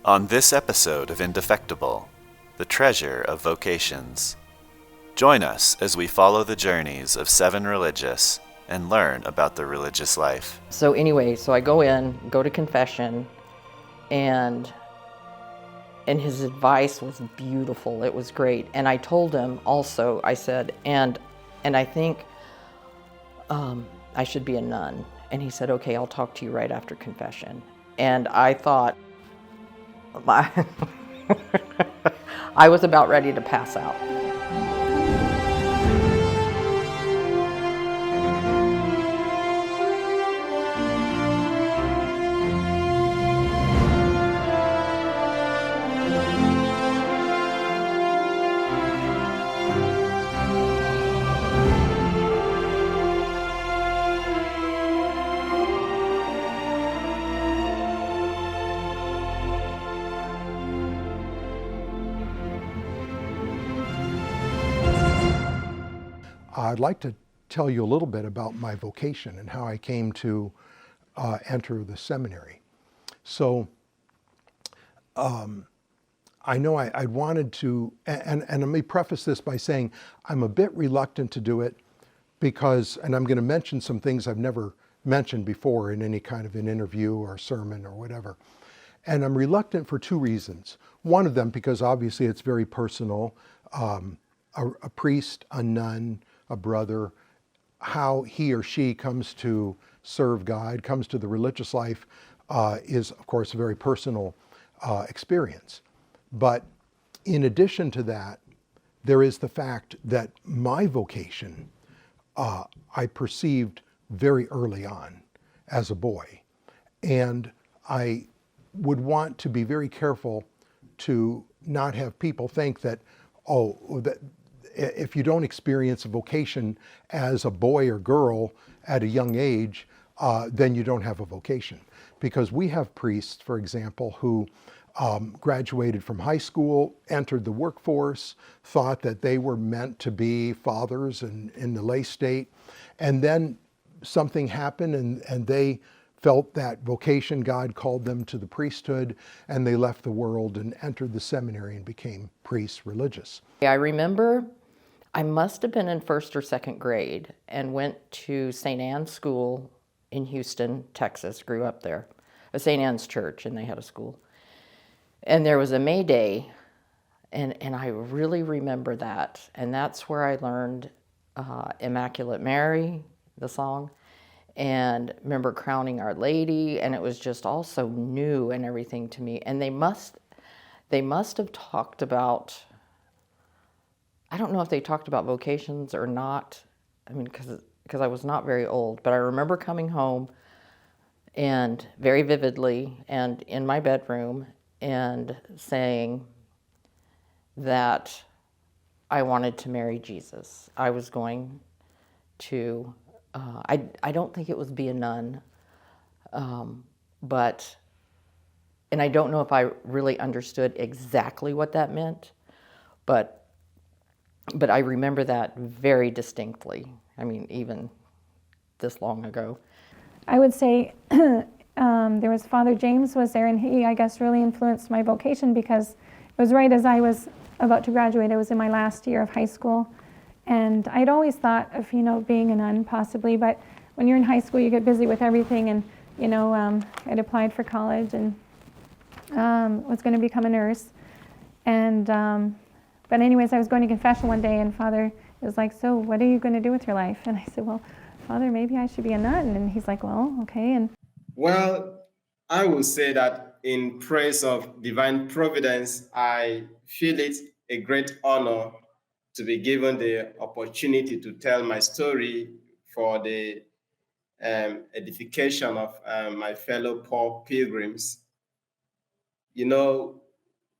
On this episode of Indefectible, the Treasure of Vocations, join us as we follow the journeys of 7 religious and learn about the religious life. So I go to confession, and his advice was beautiful. It was great. And I told him also, I said, and I think I should be a nun. And he said, okay, I'll talk to you right after confession. And I thought, I was about ready to pass out. I'd like to tell you a little bit about my vocation and how I came to enter the seminary. So I know I wanted to, and let me preface this by saying I'm a bit reluctant to do it because, and I'm going to mention some things I've never mentioned before in any kind of an interview or sermon or whatever. And I'm reluctant for 2 reasons. One of them, because obviously it's very personal. A priest, a nun, a brother, how he or she comes to serve God, comes to the religious life, is of course a very personal experience. But in addition to that, there is the fact that my vocation I perceived very early on as a boy. And I would want to be very careful to not have people think that, that if you don't experience a vocation as a boy or girl at a young age, then you don't have a vocation. Because we have priests, for example, who graduated from high school, entered the workforce, thought that they were meant to be fathers in the lay state, and then something happened and they felt that vocation, God called them to the priesthood, and they left the world and entered the seminary and became priests religious. I remember I must have been in 1st or 2nd grade and went to St. Anne's School in Houston, Texas, grew up there, a St. Anne's church, and they had a school. And there was a May Day, and I really remember that. And that's where I learned Immaculate Mary, the song, and remember crowning Our Lady, and it was just all so new and everything to me. And they must have talked about, I don't know if they talked about vocations or not. I mean, because I was not very old, but I remember coming home and very vividly and in my bedroom and saying that I wanted to marry Jesus. I was going to, I don't think it was be a nun, but, and I don't know if I really understood exactly what that meant, but I remember that very distinctly. I mean, even this long ago. I would say there was Father James was there, and he, I guess, really influenced my vocation because it was right as I was about to graduate. I was in my last year of high school, and I'd always thought of, being a nun possibly, but when you're in high school, you get busy with everything, and, I'd applied for college and was going to become a nurse, and but anyways, I was going to confession one day, and Father was like, so what are you going to do with your life? And I said, well, Father, maybe I should be a nun. And he's like, well, okay. And well, I would say that in praise of divine providence, I feel it a great honor to be given the opportunity to tell my story for the edification of my fellow poor pilgrims.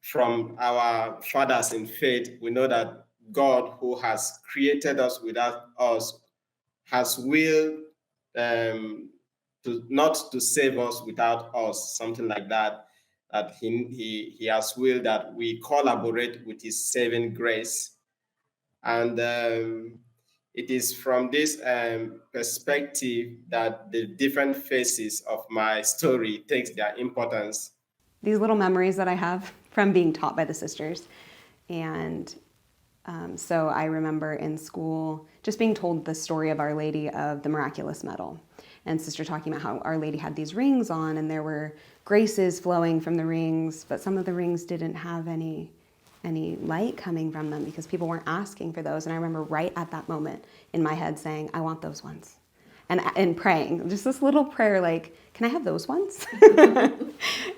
From our fathers in faith, we know that God, who has created us without us, has willed to not to save us without us, something like that. That he has willed that we collaborate with His saving grace, and it is from this perspective that the different phases of my story takes their importance. these little memories that I have from being taught by the sisters. And so I remember in school just being told the story of Our Lady of the Miraculous Medal, and Sister talking about how Our Lady had these rings on and there were graces flowing from the rings, but some of the rings didn't have any light coming from them because people weren't asking for those. And I remember right at that moment in my head saying, I want those ones. And praying, just this little prayer like, can I have those ones?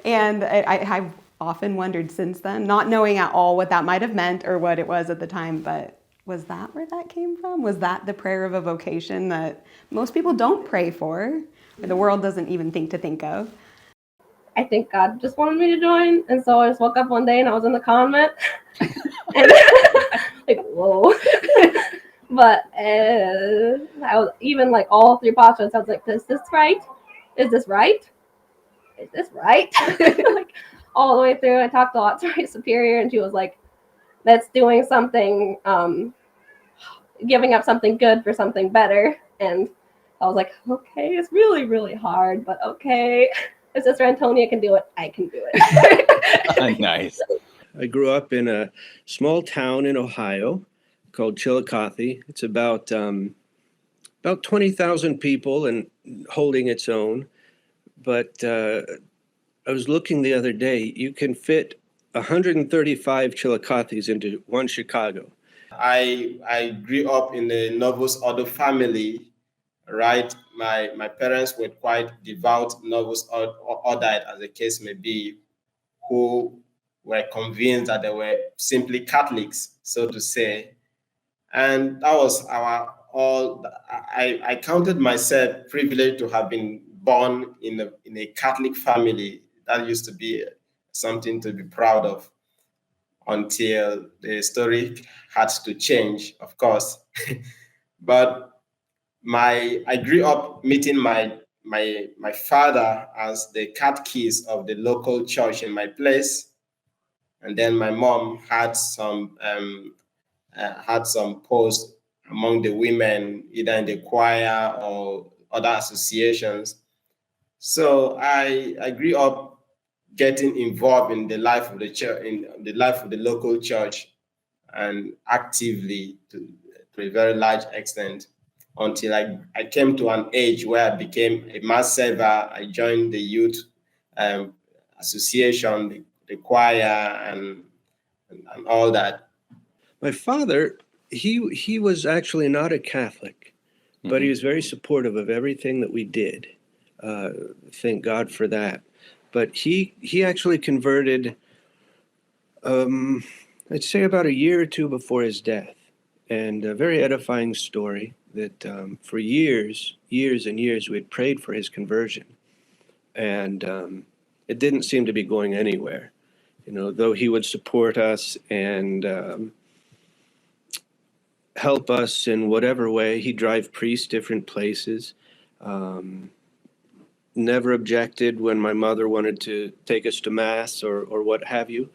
And I've often wondered since then, not knowing at all what that might have meant or what it was at the time, but was that where that came from? Was that the prayer of a vocation that most people don't pray for, or the world doesn't even think of? I think God just wanted me to join, and so I just woke up one day and I was in the convent, and like, whoa. But I was even like all through postures, I was like, is this right? Is this right? Is this right? Like all the way through, I talked a lot to my superior, and she was like, that's doing something, giving up something good for something better. And I was like, okay, it's really, really hard, but okay. If Sister Antonia can do it, I can do it. Nice. I grew up in a small town in Ohio called Chillicothe. It's about 20,000 people and holding its own. But I was looking the other day, you can fit 135 Chillicothes into one Chicago. I grew up in the Novus Ordo family, right? My parents were quite devout Novus Ordaite, as the case may be, who were convinced that they were simply Catholics, so to say. And that was our all. I counted myself privileged to have been born in a Catholic family. That used to be something to be proud of, until the story had to change, of course. But I grew up meeting my father as the catechist of the local church in my place, and then my mom had some posts among the women, either in the choir or other associations. So I grew up getting involved in the life of the church, in the life of the local church, and actively to a very large extent, until I came to an age where I became a mass server. I joined the youth association, the choir, and all that. My father, he was actually not a Catholic, but he was very supportive of everything that we did. Thank God for that. But he actually converted, I'd say about a year or two before his death. And a very edifying story that for years and years, we had prayed for his conversion. And it didn't seem to be going anywhere. You know, though he would support us and help us in whatever way. He'd drive priests different places. Never objected when my mother wanted to take us to mass or what have you.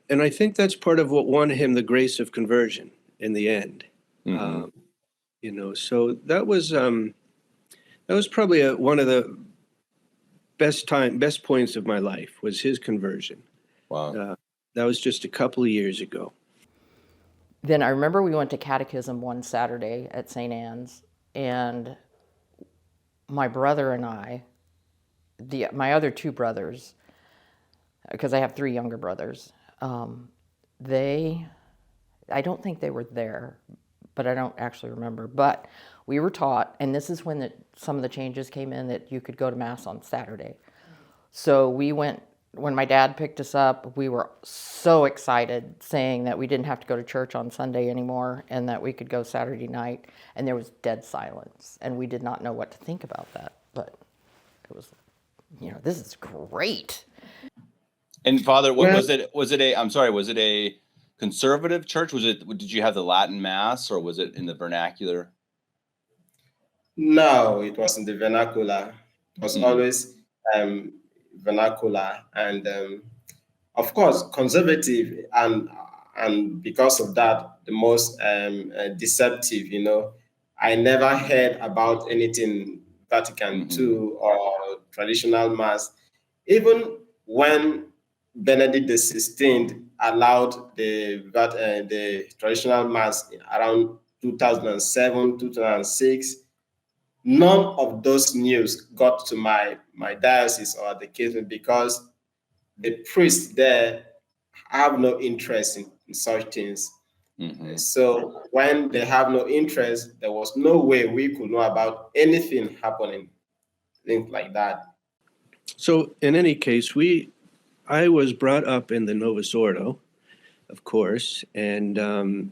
And I think that's part of what won him the grace of conversion in the end. Mm-hmm. You know, so that was probably one of the best points of my life was his conversion. Wow. That was just a couple of years ago. Then I remember we went to catechism one Saturday at St. Anne's, and my brother and I, my other two brothers, because I have three younger brothers, I don't think they were there, but I don't actually remember. But we were taught, and this is when some of the changes came in, that you could go to Mass on Saturday. So we went, when my dad picked us up, we were so excited, saying that we didn't have to go to church on Sunday anymore and that we could go Saturday night. And there was dead silence, and we did not know what to think about that. But it was, this is great. And Father, what was it? Was it a conservative church? Did you have the Latin Mass, or was it in the vernacular? No, it was in the vernacular. It was always vernacular, and of course conservative, and because of that, the most deceptive. I never heard about anything Vatican II or traditional Mass. Even when Benedict XVI allowed the traditional mass around 2007, 2006, none of those news got to my diocese or the case because the priests there have no interest in such things. Mm-hmm. So when they have no interest, there was no way we could know about anything happening, things like that. So in any case, I was brought up in the Novus Ordo, of course, and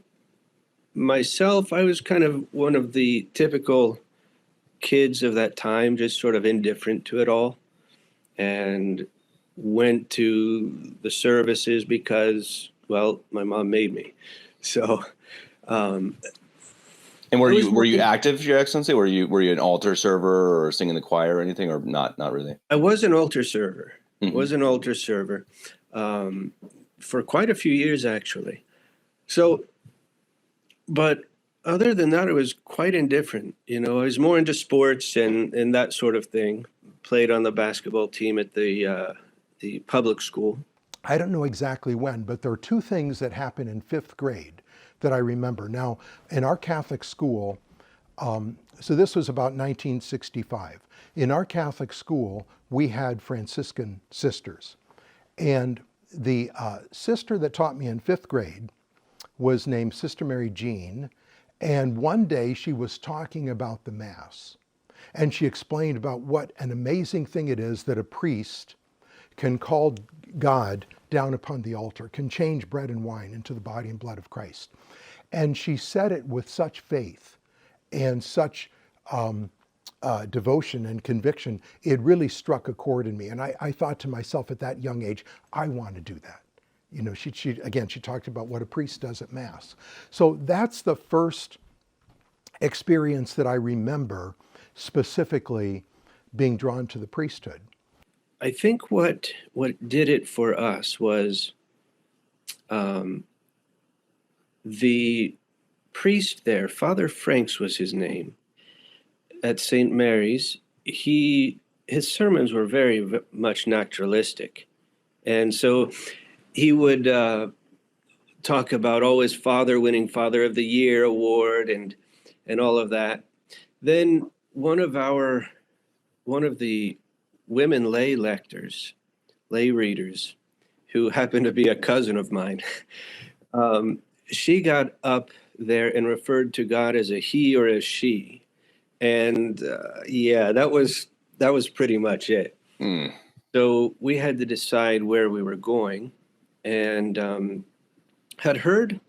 myself, I was kind of one of the typical kids of that time, just sort of indifferent to it all, and went to the services because, well, my mom made me. So, And were you active, Your Excellency? Were you an altar server or singing the choir or anything, or not? Not really. I was an altar server. Mm-hmm. Was an altar server for quite a few years, actually. So, but other than that, it was quite indifferent. I was more into sports and that sort of thing. Played on the basketball team at the public school. I don't know exactly when, but there are two things that happened in fifth grade that I remember. Now, in our Catholic school, so this was about 1965. In our Catholic school, we had Franciscan sisters. And the sister that taught me in fifth grade was named Sister Mary Jean. And one day she was talking about the Mass. And she explained about what an amazing thing it is that a priest can call God down upon the altar, can change bread and wine into the body and blood of Christ. And she said it with such faith and such devotion and conviction, it really struck a chord in me. And I thought to myself at that young age, I want to do that. She talked about what a priest does at Mass. So that's the first experience that I remember specifically being drawn to the priesthood. I think what did it for us was the priest there, Father Franks was his name, at St. Mary's. His sermons were very much naturalistic. And so he would talk about always Father winning Father of the Year award and all of that. Then one of the women lay lectors, lay readers, who happened to be a cousin of mine, she got up there and referred to God as a he or a she. And that was pretty much it. Mm. So we had to decide where we were going, and had heard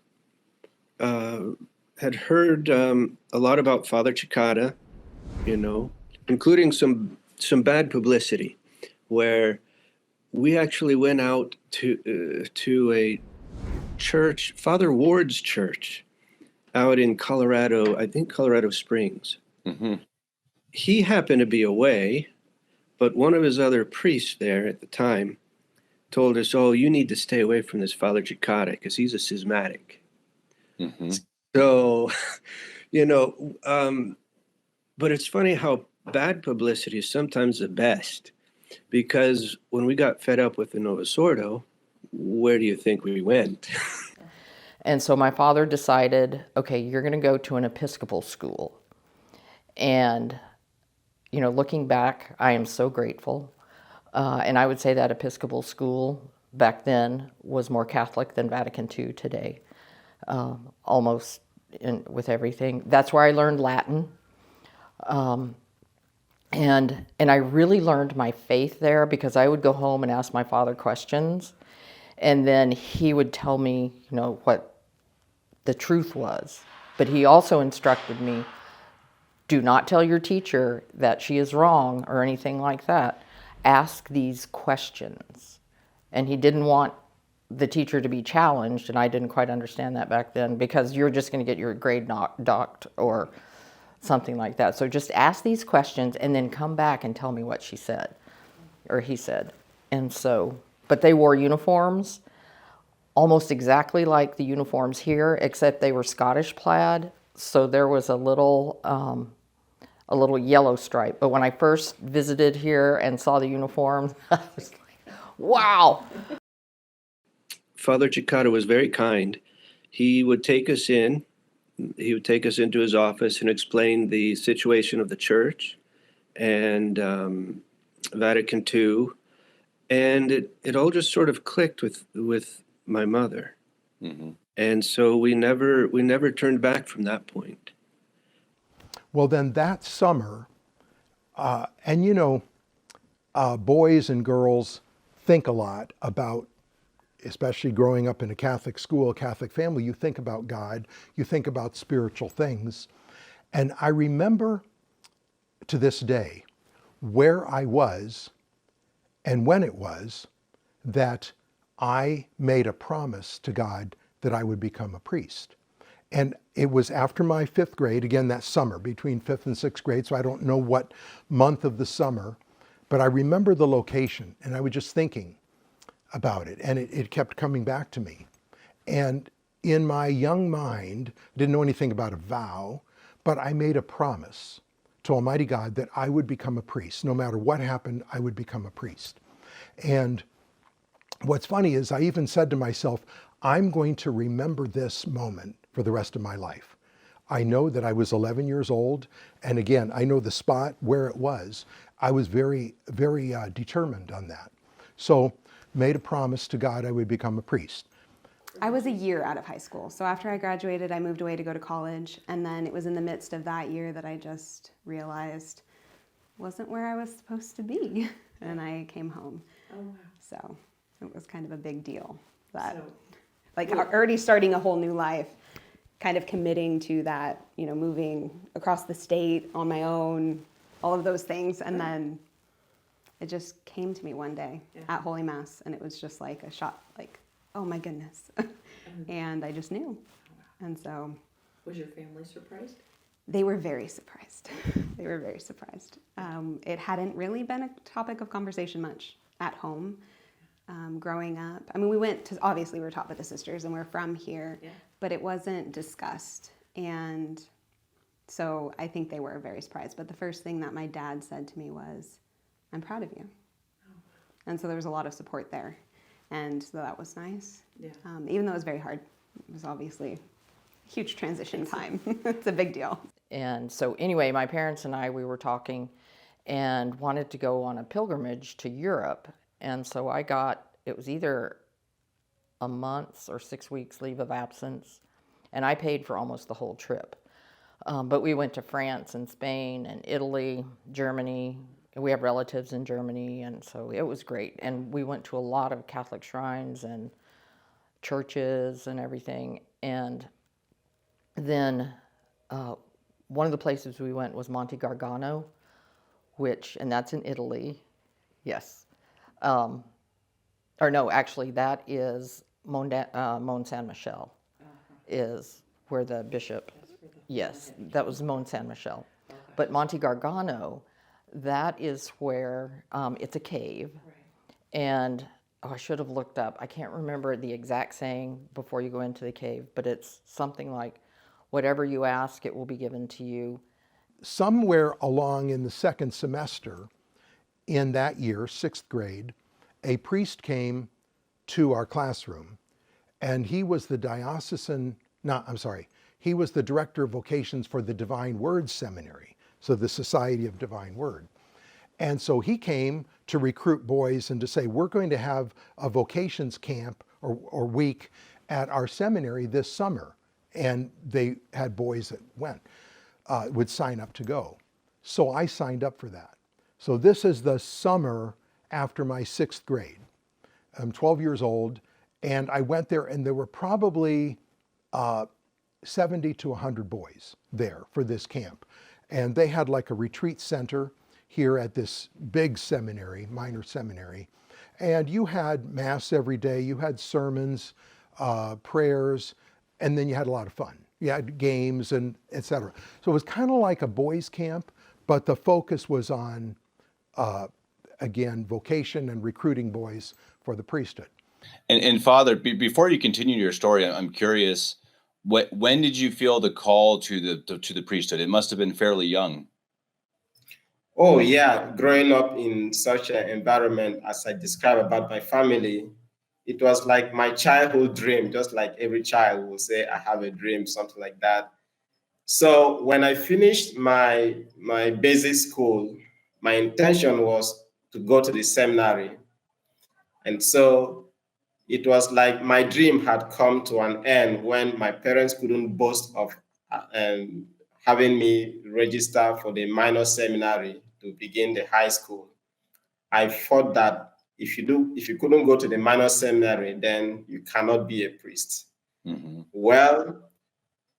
a lot about Father Cicada, including some bad publicity, where we actually went out to a church, Father Ward's church, out in Colorado, I think Colorado Springs. Mm-hmm. He happened to be away, but one of his other priests there at the time told us, "Oh, you need to stay away from this Father Cicada because he's a schismatic." Mm-hmm. So, but it's funny how bad publicity is sometimes the best, because when we got fed up with the Novus Ordo, where do you think we went? And so my father decided, okay, you're going to go to an Episcopal school. And, looking back, I am so grateful. And I would say that Episcopal school back then was more Catholic than Vatican II today, almost with everything. That's where I learned Latin. And I really learned my faith there, because I would go home and ask my father questions, and then he would tell me, what the truth was. But he also instructed me, do not tell your teacher that she is wrong or anything like that. Ask these questions. And he didn't want the teacher to be challenged, and I didn't quite understand that back then, because you're just going to get your grade docked or something like that. So just ask these questions and then come back and tell me what she said, or he said. And so, but they wore uniforms almost exactly like the uniforms here, except they were Scottish plaid. So there was a little yellow stripe. But when I first visited here and saw the uniforms, I was like, Wow. Father Chicata was very kind. He would take us in. He would take us into his office and explain the situation of the church and Vatican II, and it all just sort of clicked with my mother, and so we never turned back from that point. Well, then that summer, and you know, boys and girls think a lot about, especially growing up in a Catholic school, a Catholic family, you think about God, you think about spiritual things. And I remember to this day where I was and when it was that I made a promise to God that I would become a priest. And it was after my 5th grade, again, that summer, between 5th and 6th grade, so I don't know what month of the summer, but I remember the location, and I was just thinking about it, and it kept coming back to me. And in my young mind, I didn't know anything about a vow, but I made a promise to Almighty God that I would become a priest. No matter what happened, I would become a priest. And what's funny is I even said to myself, I'm going to remember this moment for the rest of my life. I know that I was 11 years old, and again, I know the spot where it was. I was very, very determined on that. So made a promise to God I would become a priest. I was a year out of high school. So after I graduated, I moved away to go to college. And then it was in the midst of that year that I just realized wasn't where I was supposed to be. And I came home. Oh, wow. So it was kind of a big deal that, already starting a whole new life, kind of committing to that, you know, moving across the state on my own, all of those things. And then it just came to me one day at Holy Mass, and it was just like a shot, like, oh my goodness. And I just knew. And so. Was your family surprised? They were very surprised. They were very surprised. It hadn't really been a topic of conversation much at home growing up. I mean, obviously we were taught by the sisters and we're from here, but it wasn't discussed. And so I think they were very surprised. But the first thing that my dad said to me was, I'm proud of you. And so there was a lot of support there. And so that was nice. Yeah. Even though it was very hard. It was obviously a huge transition time. It's a big deal. And so anyway, my parents and I, we were talking and wanted to go on a pilgrimage to Europe. And so it was either a month or 6 weeks leave of absence. And I paid for almost the whole trip. But we went to France and Spain and Italy, Germany. We have relatives in Germany, and so it was great. And we went to a lot of Catholic shrines and churches and everything. And then one of the places we went was Monte Gargano, and that's in Italy. Yes. Or no, actually, that is Mont Saint Michel, is where the bishop. Yes, that was Mont Saint Michel. Okay. But Monte Gargano, that is where it's a cave. Right. And I should have looked up. I can't remember the exact saying before you go into the cave, but it's something like, whatever you ask, it will be given to you. Somewhere along in the 2nd semester in that year, 6th grade, a priest came to our classroom, and he was the he was the director of vocations for the Divine Word Seminary, so the Society of Divine Word. And so he came to recruit boys and to say, we're going to have a vocations camp or week at our seminary this summer. And they had boys that would sign up to go. So I signed up for that. So this is the summer after my 6th grade. I'm 12 years old, and I went there, and there were probably 70 to 100 boys there for this camp. And they had like a retreat center here at this big seminary, minor seminary. And you had mass every day, you had sermons, prayers, and then you had a lot of fun. You had games and etc. So it was kind of like a boys' camp, but the focus was on, again, vocation and recruiting boys for the priesthood. And Father, before you continue your story, I'm curious, when did you feel the call to the priesthood? It must have been fairly young. Oh, yeah. Growing up in such an environment, as I described about my family, it was like my childhood dream, just like every child will say, I have a dream, something like that. So when I finished my basic school, my intention was to go to the seminary. And so it was like my dream had come to an end when my parents couldn't boast of having me register for the minor seminary to begin the high school. I thought that if you couldn't go to the minor seminary, then you cannot be a priest. Mm-hmm. Well,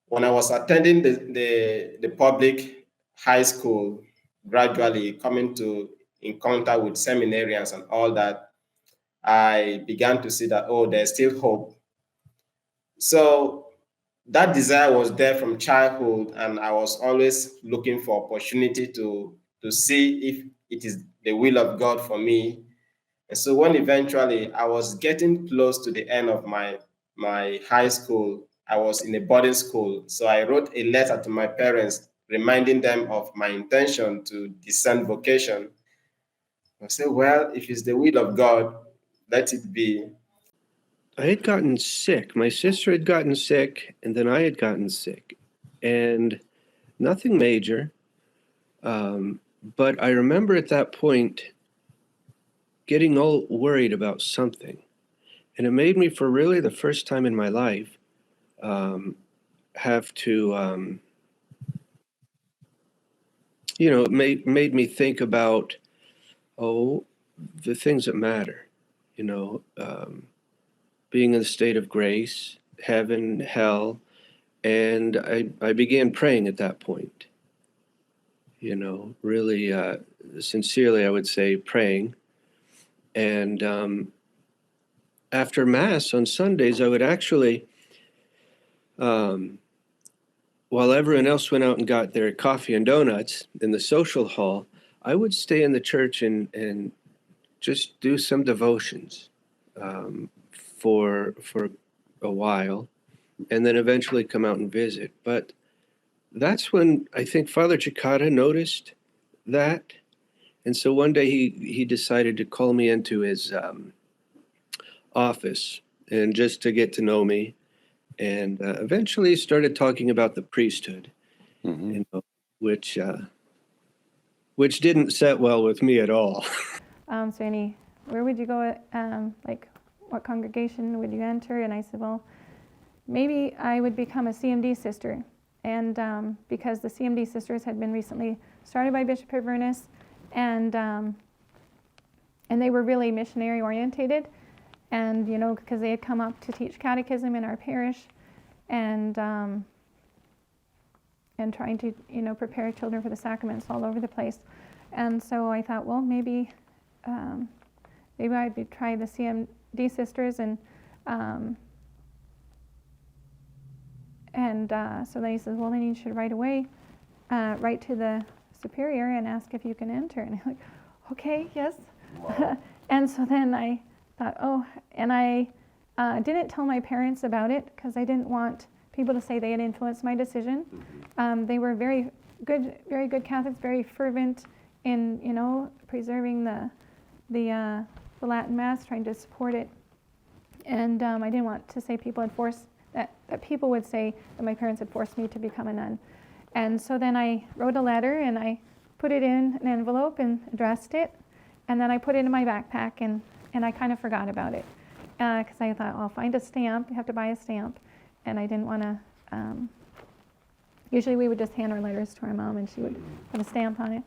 when I was attending the public high school, gradually coming to in contact with seminarians and all that, I began to see that, oh, there's still hope. So that desire was there from childhood, and I was always looking for opportunity to see if it is the will of God for me. And so when eventually I was getting close to the end of my high school, I was in a boarding school. So I wrote a letter to my parents reminding them of my intention to discern vocation. I said, well, if it's the will of God, let it be. I had gotten sick. My sister had gotten sick, and then I had gotten sick. And nothing major. But I remember at that point getting all worried about something. And it made me, for really the first time in my life, have to, it made me think about, the things that matter, being in the state of grace, heaven, hell. And I began praying at that point, really sincerely, I would say, praying. And after Mass on Sundays, I would actually, while everyone else went out and got their coffee and donuts in the social hall, I would stay in the church and just do some devotions for a while, and then eventually come out and visit. But that's when I think Father Chicata noticed that. And so one day he decided to call me into his office and just to get to know me. And eventually started talking about the priesthood, Mm-hmm. Which didn't set well with me at all. So where would you go, like what congregation would you enter? And I said, well, maybe I would become a CMD sister. And because the CMD sisters had been recently started by Bishop Hivernus, and they were really missionary orientated. And, because they had come up to teach catechism in our parish and trying to, prepare children for the sacraments all over the place. And so I thought, well, maybe I'd try the CMD sisters. And so then he says, well, then you should right away write to the superior and ask if you can enter. And I'm like, okay, yes. Wow. And so then I thought, and I didn't tell my parents about it because I didn't want people to say they had influenced my decision. They were very good Catholics, very fervent in, preserving the Latin Mass, trying to support it. And I didn't want to say people had forced, that people would say that my parents had forced me to become a nun. And so then I wrote a letter and I put it in an envelope and addressed it. And then I put it in my backpack and I kind of forgot about it because I thought, I'll find a stamp. You have to buy a stamp. And I didn't want to, usually we would just hand our letters to our mom and she would put a stamp on it.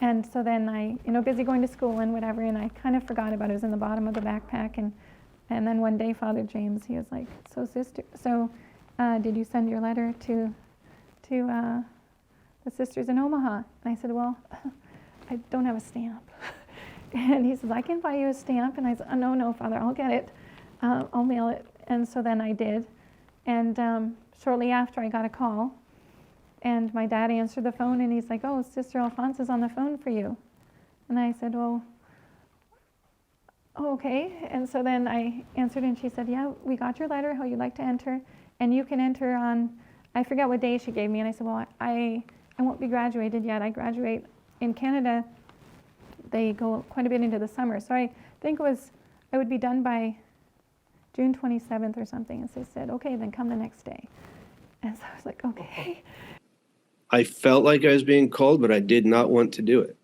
And so then I, busy going to school and whatever, and I kind of forgot about it. It was in the bottom of the backpack. And then one day, Father James, he was like, so sister, did you send your letter to the sisters in Omaha? And I said, well, I don't have a stamp. And he says, I can buy you a stamp. And I said, oh, no, Father, I'll get it. I'll mail it. And so then I did. And shortly after, I got a call. And my dad answered the phone, and he's like, oh, Sister Alphonse is on the phone for you. And I said, well, okay. And so then I answered, and she said, yeah, we got your letter, how you'd like to enter. And you can enter on, I forget what day she gave me. And I said, well, I won't be graduated yet. I graduate in Canada, they go quite a bit into the summer. So I think I would be done by June 27th or something. And so they said, okay, then come the next day. And so I was like, okay. I felt like I was being called, but I did not want to do it.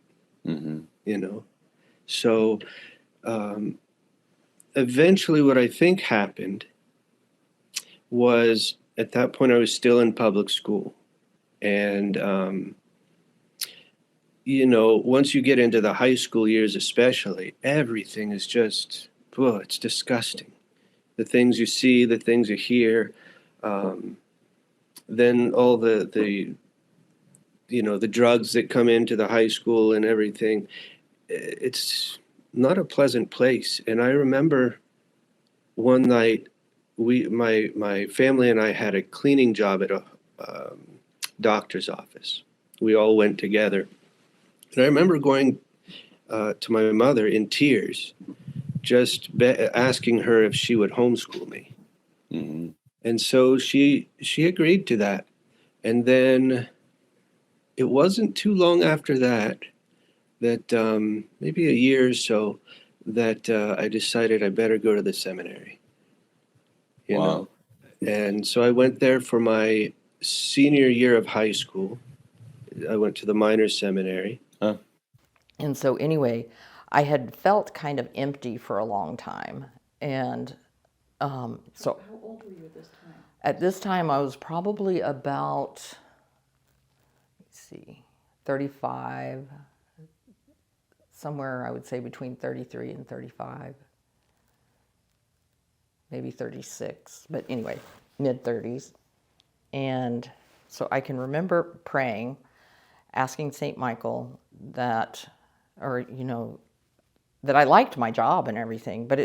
So eventually what I think happened was, at that point I was still in public school. And, once you get into the high school years especially, everything is just, it's disgusting. The things you see, the things you hear, then all the drugs that come into the high school and everything. It's not a pleasant place. And I remember one night, my family and I had a cleaning job at a doctor's office. We all went together. And I remember going to my mother in tears, just asking her if she would homeschool me. Mm-hmm. And so she agreed to that. And then it wasn't too long after that maybe a year or so, that I decided I better go to the seminary. You know? And so I went there for my senior year of high school. I went to the minor seminary. And so anyway, I had felt kind of empty for a long time. And so how old were you at this time? At this time, I was probably about, 35, somewhere I would say between 33 and 35, maybe 36, but anyway, mid-30s. And so I can remember praying, asking St. Michael that I liked my job and everything, but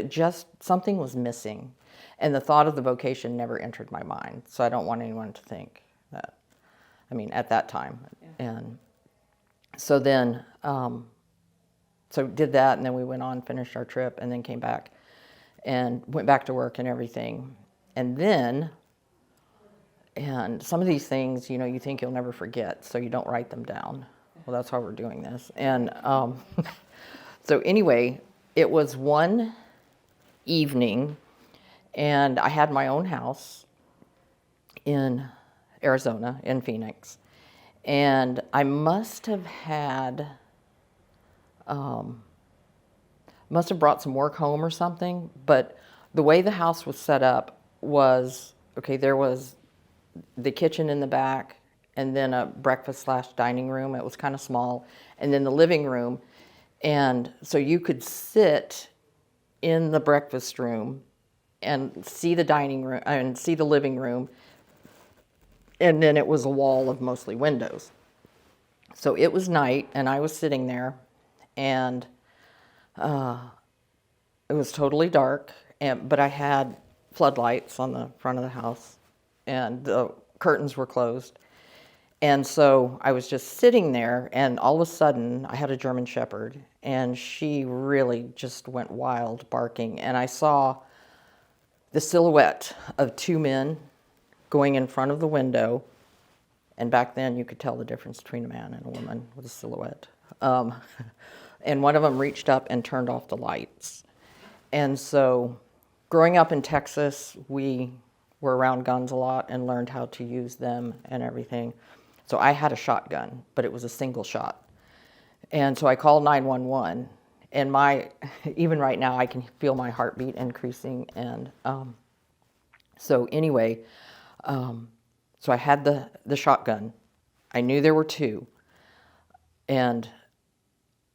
something was missing. And the thought of the vocation never entered my mind. So I don't want anyone to think that, at that time. Yeah. And so then, so did that, and then we went on, finished our trip, and then came back and went back to work and everything. And some of these things, you think you'll never forget, so you don't write them down. Well, that's why we're doing this. And so anyway, it was one evening, and I had my own house in Arizona, in Phoenix. And I must have brought some work home or something, but the way the house was set up was, there was the kitchen in the back, and then a breakfast/dining room. It was kind of small, and then the living room. And so you could sit in the breakfast room and see the dining room and see the living room. And then it was a wall of mostly windows. So it was night, and I was sitting there, and it was totally dark, but I had floodlights on the front of the house, and the curtains were closed. And so I was just sitting there, and all of a sudden, I had a German Shepherd, and she really just went wild barking. And I saw the silhouette of two men going in front of the window. And back then, you could tell the difference between a man and a woman with a silhouette. And one of them reached up and turned off the lights. And so growing up in Texas, we were around guns a lot and learned how to use them and everything. So I had a shotgun, but it was a single shot. And so I called 911, and even right now, I can feel my heartbeat increasing. And so anyway, so I had the shotgun. I knew there were two. And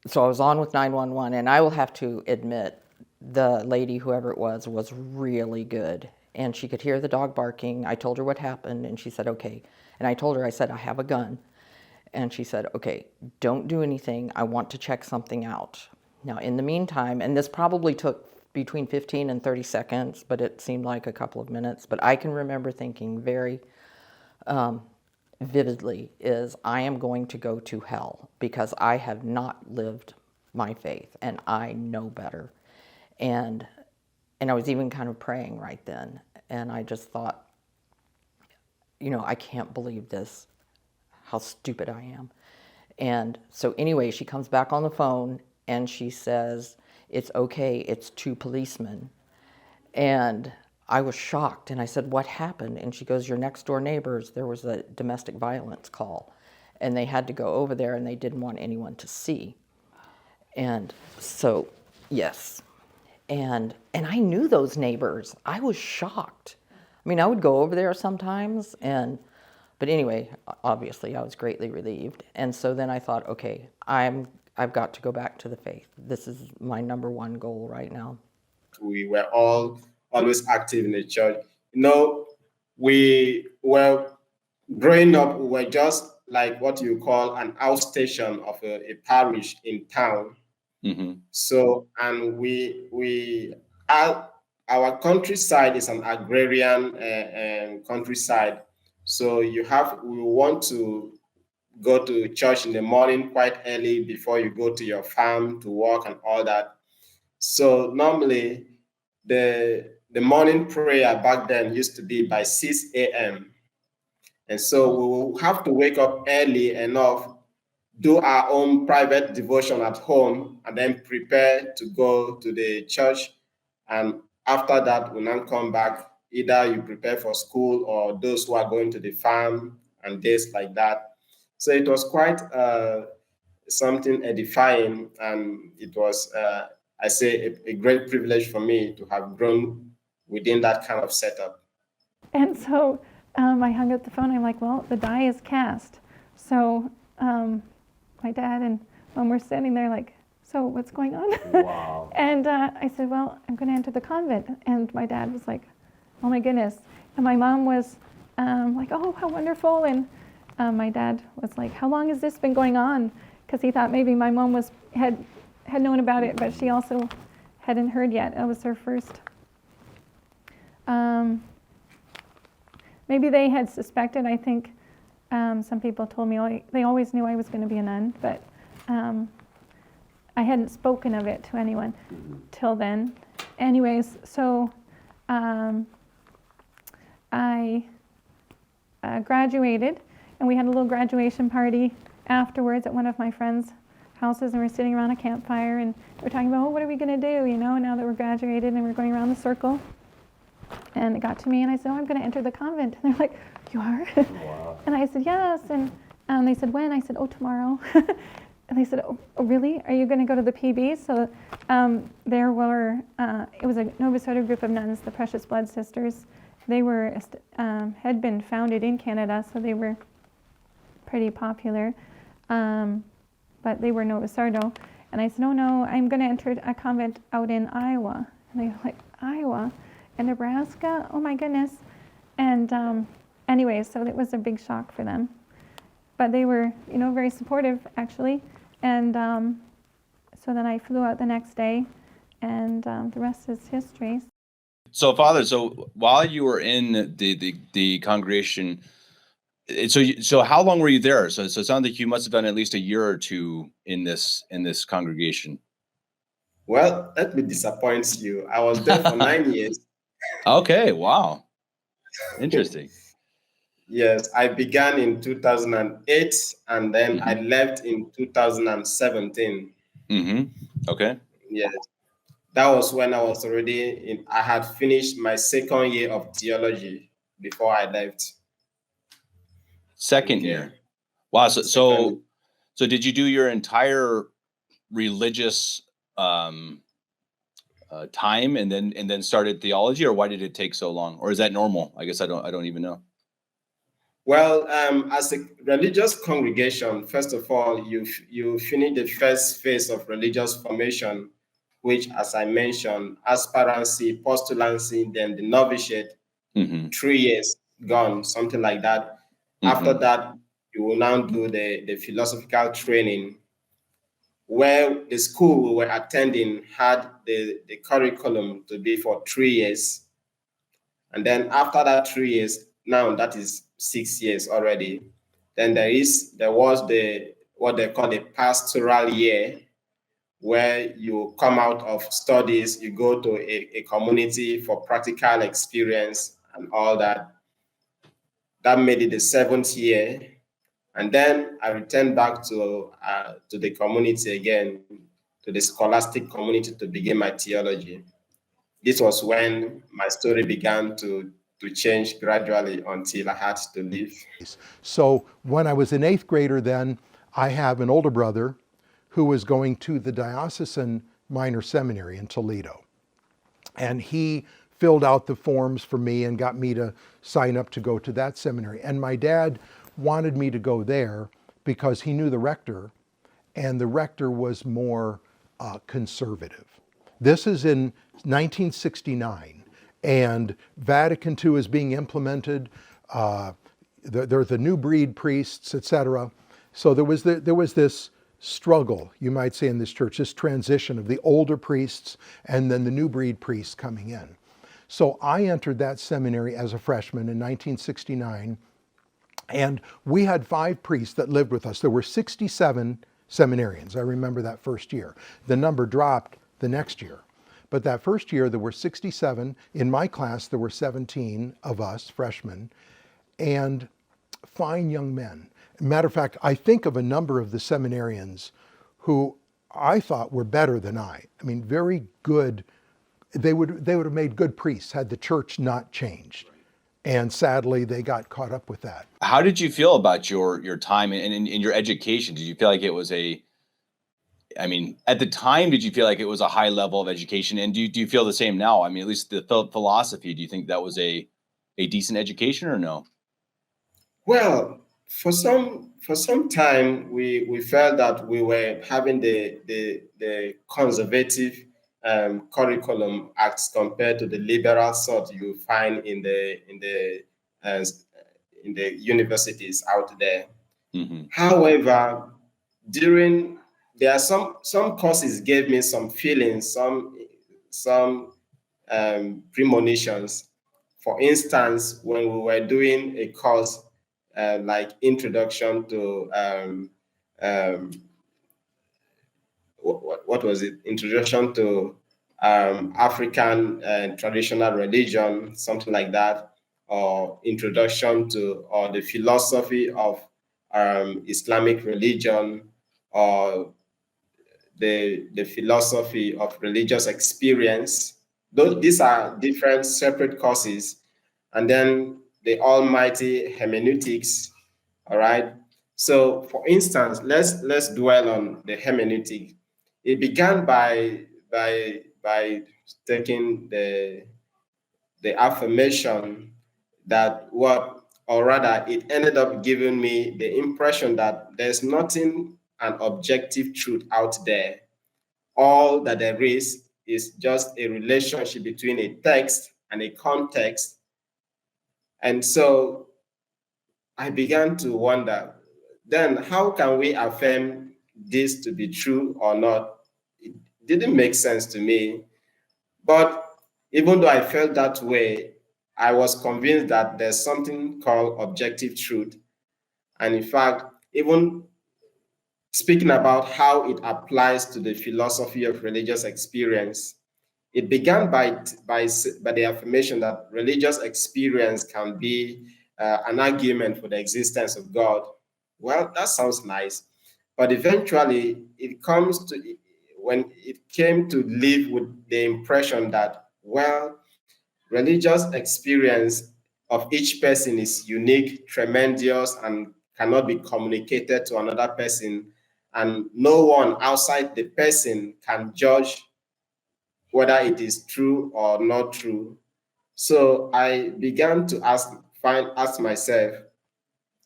so I was on with 911, and I will have to admit, the lady, whoever it was really good. And she could hear the dog barking. I told her what happened, and she said, okay. And I told her, I said, I have a gun. And she said, okay, don't do anything. I want to check something out. Now, in the meantime, and this probably took between 15 and 30 seconds, but it seemed like a couple of minutes. But I can remember thinking very vividly I am going to go to hell because I have not lived my faith, and I know better. And I was even kind of praying right then. And I just thought, I can't believe this, how stupid I am. And so anyway, she comes back on the phone and she says, it's okay, it's 2 policemen. And I was shocked and I said, what happened? And she goes, your next door neighbors, there was a domestic violence call and they had to go over there and they didn't want anyone to see. And so, yes. And I knew those neighbors. I was shocked. I mean, I would go over there sometimes but anyway, obviously I was greatly relieved. And so then I thought, okay, I've got to go back to the faith. This is my number one goal right now. We were all always active in the church. We were growing up, we were just like what you call an outstation of a parish in town. Mm-hmm. So, and our countryside is an agrarian countryside. So we want to go to church in the morning quite early before you go to your farm to work and all that. So normally the morning prayer back then used to be by 6 a.m. And so we will have to wake up early enough, do our own private devotion at home, and then prepare to go to the church. And after that, we'll now come back. Either you prepare for school or those who are going to the farm and days like that. So it was quite something edifying, and it was, I say, a great privilege for me to have grown within that kind of setup. And so I hung up the phone. I'm like, well, the die is cast. So my dad and mom were standing there like, so what's going on? Wow. And I said, well, I'm going to enter the convent. And my dad was like, oh my goodness. And my mom was like, oh, how wonderful. And my dad was like, how long has this been going on? Because he thought maybe my mom had known about it, but she also hadn't heard yet. That was her first. Maybe they had suspected. I think some people told me they always knew I was going to be a nun, but I hadn't spoken of it to anyone till then. Anyways, so I graduated, and we had a little graduation party afterwards at one of my friends' houses, and we're sitting around a campfire, and we're talking about, what are we going to do, now that we're graduated, and we're going around the circle. And it got to me, and I said, I'm going to enter the convent. And they're like, you are? Wow. And I said, yes. And they said, when? I said, tomorrow. And they said, oh, really? Are you going to go to the PB? So there were, it was a Novus Ordo group of nuns, the Precious Blood Sisters. They were had been founded in Canada, so they were pretty popular. But they were Novus Ordo. And I said, no, I'm going to enter a convent out in Iowa. And they were like, Iowa? And Nebraska? Oh my goodness. And anyway, so it was a big shock for them. But they were, very supportive, actually. And so then I flew out the next day, and the rest is history. So, Father, while you were in the congregation, so how long were you there? So it sounds like you must have done at least a year or two in this congregation. Well, let me disappoint you. I was there for 9 years. Okay, wow. Interesting. Yes, I began in 2008, and then I left in 2017. Okay. Yes, that was when I was already I had finished my second year of theology before I left. Second year. Wow. So did you do your entire religious time and then started theology, or why did it take so long? Or is that normal? I guess I don't even know. Well, as a religious congregation, first of all, you finish the first phase of religious formation, which, as I mentioned, aspirancy, postulancy, then the novitiate, 3 years gone, something like that. After that, you will now do the philosophical training, where the school we were attending had the curriculum to be for 3 years. And then after that 3 years, now that is 6 years already. Then there was what they call the pastoral year, where you come out of studies, you go to a community for practical experience and all that. That made it the 7th year. And then I returned back to the community again, to the scholastic community, to begin my theology. This was when my story began to change gradually until I had to leave. So when I was an 8th grader then, I have an older brother who was going to the Diocesan Minor Seminary in Toledo. And he filled out the forms for me and got me to sign up to go to that seminary. And my dad wanted me to go there because he knew the rector, and the rector was more conservative. This is in 1969, and Vatican II is being implemented. There are the new breed priests, etc. So there was this struggle, you might say, in this church, this transition of the older priests and then the new breed priests coming in. So I entered that seminary as a freshman in 1969, and we had 5 priests that lived with us. There were 67 seminarians. I remember that first year. The number dropped the next year. But that first year, there were 67. In my class, there were 17 of us, freshmen, and fine young men. Matter of fact, I think of a number of the seminarians who I thought were better than I. I mean, very good. They would have made good priests had the church not changed. And sadly, they got caught up with that. How did you feel about your time and in your education? Did you feel like it was at the time, did you feel like it was a high level of education? And do you feel the same now? I mean, at least the philosophy, do you think that was a decent education or no? Well, for some time, we felt that we were having the conservative curriculum as compared to the liberal sort you find in the universities out there. Mm-hmm. However, there are some courses gave me some feelings, some premonitions. For instance, when we were doing a course like introduction to what was it? Introduction to African traditional religion, something like that, or introduction to or the philosophy of Islamic religion, or the philosophy of religious experience. These are different separate courses. And then the almighty hermeneutics, all right? So for instance, let's dwell on the hermeneutic. It began by taking the affirmation that or rather it ended up giving me the impression that there's nothing an objective truth out there. All that there is just a relationship between a text and a context. And so I began to wonder, then how can we affirm this to be true or not? It didn't make sense to me. But even though I felt that way, I was convinced that there's something called objective truth. And in fact, even speaking about how it applies to the philosophy of religious experience, it began by the affirmation that religious experience can be an argument for the existence of God. Well, that sounds nice, but eventually when it came to live with the impression that, well, religious experience of each person is unique, tremendous, and cannot be communicated to another person, and no one outside the person can judge whether it is true or not true. So I began to ask myself,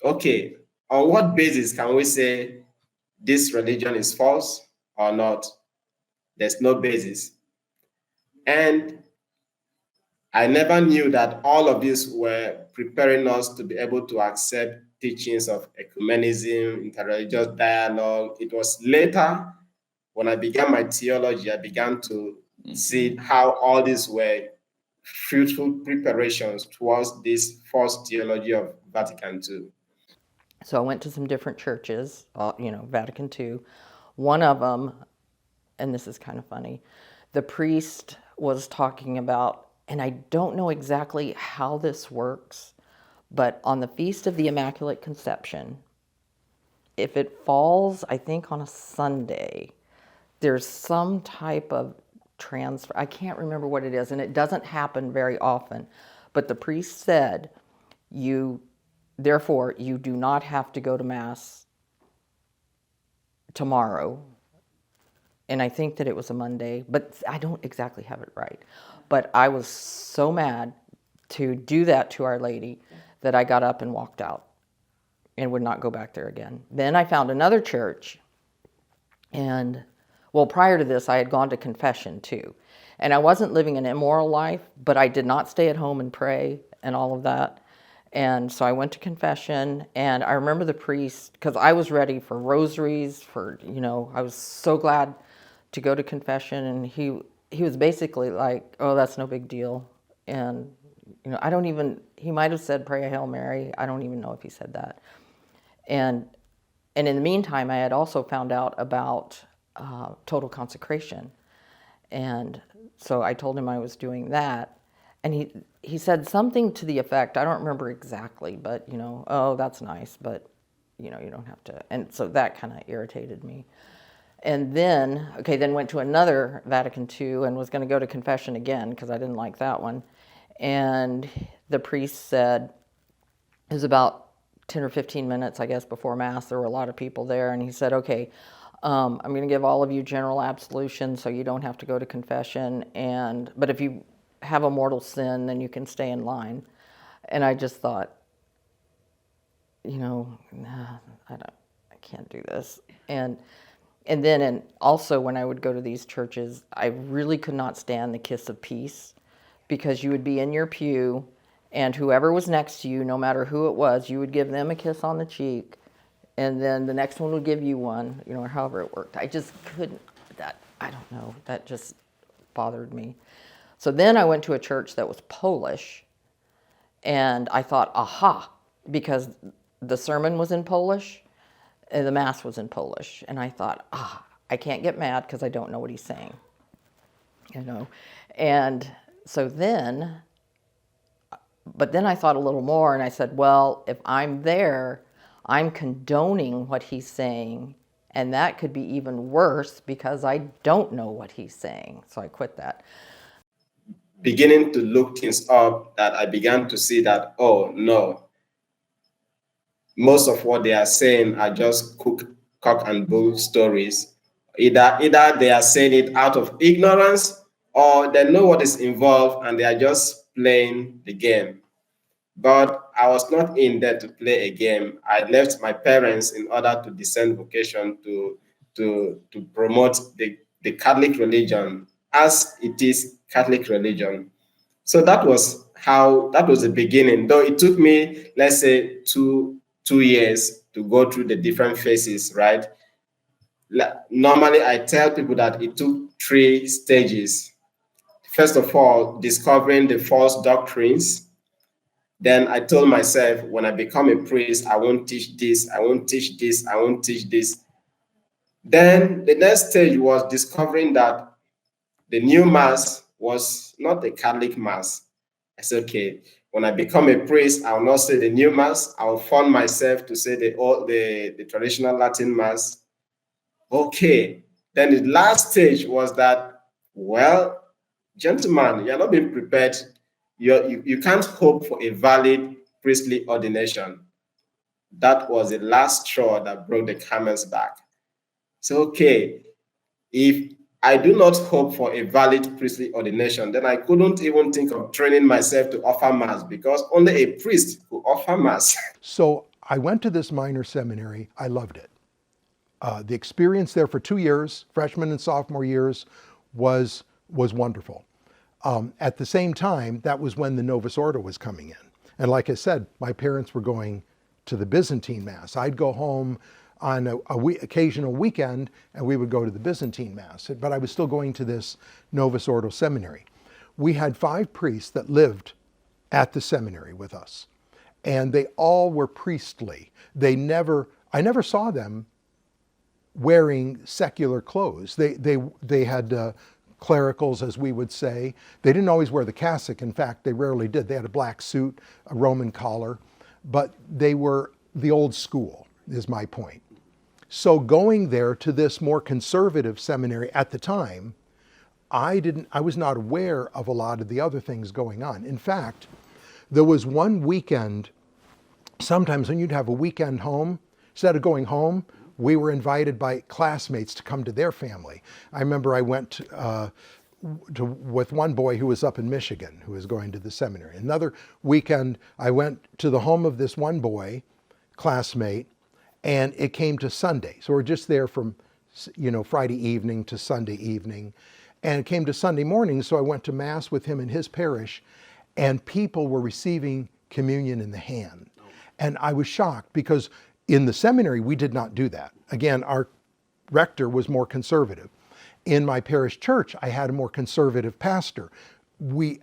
okay, on what basis can we say this religion is false or not? There's no basis. And I never knew that all of these were preparing us to be able to accept teachings of ecumenism, interreligious dialogue. It was later, when I began my theology, I began to see how all these were fruitful preparations towards this first theology of Vatican II. So I went to some different churches, Vatican II. One of them, and this is kind of funny, the priest was talking about, and I don't know exactly how this works, but on the Feast of the Immaculate Conception, if it falls, I think, on a Sunday, there's some type of transfer. I can't remember what it is, and it doesn't happen very often. But the priest said, therefore, you do not have to go to Mass tomorrow. And I think that it was a Monday, but I don't exactly have it right. But I was so mad to do that to Our Lady that I got up and walked out and would not go back there again. Then I found another church, and well, prior to this, I had gone to confession too. And I wasn't living an immoral life, but I did not stay at home and pray and all of that. And so I went to confession, and I remember the priest, because I was ready for rosaries, I was so glad to go to confession, and he was basically like, oh, that's no big deal. And, he might have said, pray a Hail Mary. I don't even know if he said that. And in the meantime, I had also found out about total consecration. And so I told him I was doing that. And he said something to the effect, I don't remember exactly, but, oh, that's nice, but, you don't have to. And so that kind of irritated me. And then went to another Vatican II and was going to go to confession again because I didn't like that one. And the priest said, it was about 10 or 15 minutes, I guess, before Mass. There were a lot of people there. And he said, okay, I'm going to give all of you general absolution so you don't have to go to confession. But if you have a mortal sin, then you can stay in line. And I just thought, I can't do this. And then also when I would go to these churches, I really could not stand the kiss of peace, because you would be in your pew and whoever was next to you, no matter who it was, you would give them a kiss on the cheek, and then the next one would give you one, or however it worked. I just couldn't, I don't know, that just bothered me. So then I went to a church that was Polish, and I thought, aha, because the sermon was in Polish, and the Mass was in Polish, and I thought, I can't get mad because I don't know what he's saying, And so then I thought a little more, and I said, well, if I'm there, I'm condoning what he's saying, and that could be even worse because I don't know what he's saying. So I quit that. Beginning to look things up, that I began to see that, oh no, most of what they are saying are just cock and bull stories. Either they are saying it out of ignorance, or they know what is involved and they are just playing the game. But I was not in there to play a game. I left my parents in order to discern vocation, to promote the Catholic religion as it is Catholic religion. So that was the beginning. Though it took me, let's say, two years to go through the different phases, right? Normally, I tell people that it took 3 stages. First of all, discovering the false doctrines. Then I told myself, when I become a priest, I won't teach this, I won't teach this, I won't teach this. Then the next stage was discovering that the new Mass was not a Catholic Mass. I said, okay, when I become a priest, I will not say the new Mass. I will form myself to say the traditional Latin Mass. Okay. Then the last stage was that, well, gentlemen, you are not being prepared. You can't hope for a valid priestly ordination. That was the last straw that broke the camel's back. So, okay, if I do not hope for a valid priestly ordination, then I couldn't even think of training myself to offer Mass, because only a priest could offer Mass. So I went to this minor seminary. I loved it. The experience there for 2 years, freshman and sophomore years, was wonderful. At the same time, that was when the Novus Ordo was coming in. And like I said, my parents were going to the Byzantine Mass. I'd go home on occasional weekend, and we would go to the Byzantine Mass. But I was still going to this Novus Ordo seminary. We had 5 priests that lived at the seminary with us, and they all were priestly. I never saw them wearing secular clothes. They had clericals, as we would say. They didn't always wear the cassock. In fact, they rarely did. They had a black suit, a Roman collar, but they were the old school, is my point. So going there to this more conservative seminary at the time, I was not aware of a lot of the other things going on. In fact, there was one weekend, sometimes when you'd have a weekend home, instead of going home, we were invited by classmates to come to their family. I remember I went with one boy who was up in Michigan, who was going to the seminary. Another weekend, I went to the home of this one boy, classmate, and it came to Sunday. So we're just there from, Friday evening to Sunday evening. And it came to Sunday morning, so I went to Mass with him in his parish, and people were receiving communion in the hand. And I was shocked because in the seminary, we did not do that. Again, our rector was more conservative. In my parish church, I had a more conservative pastor.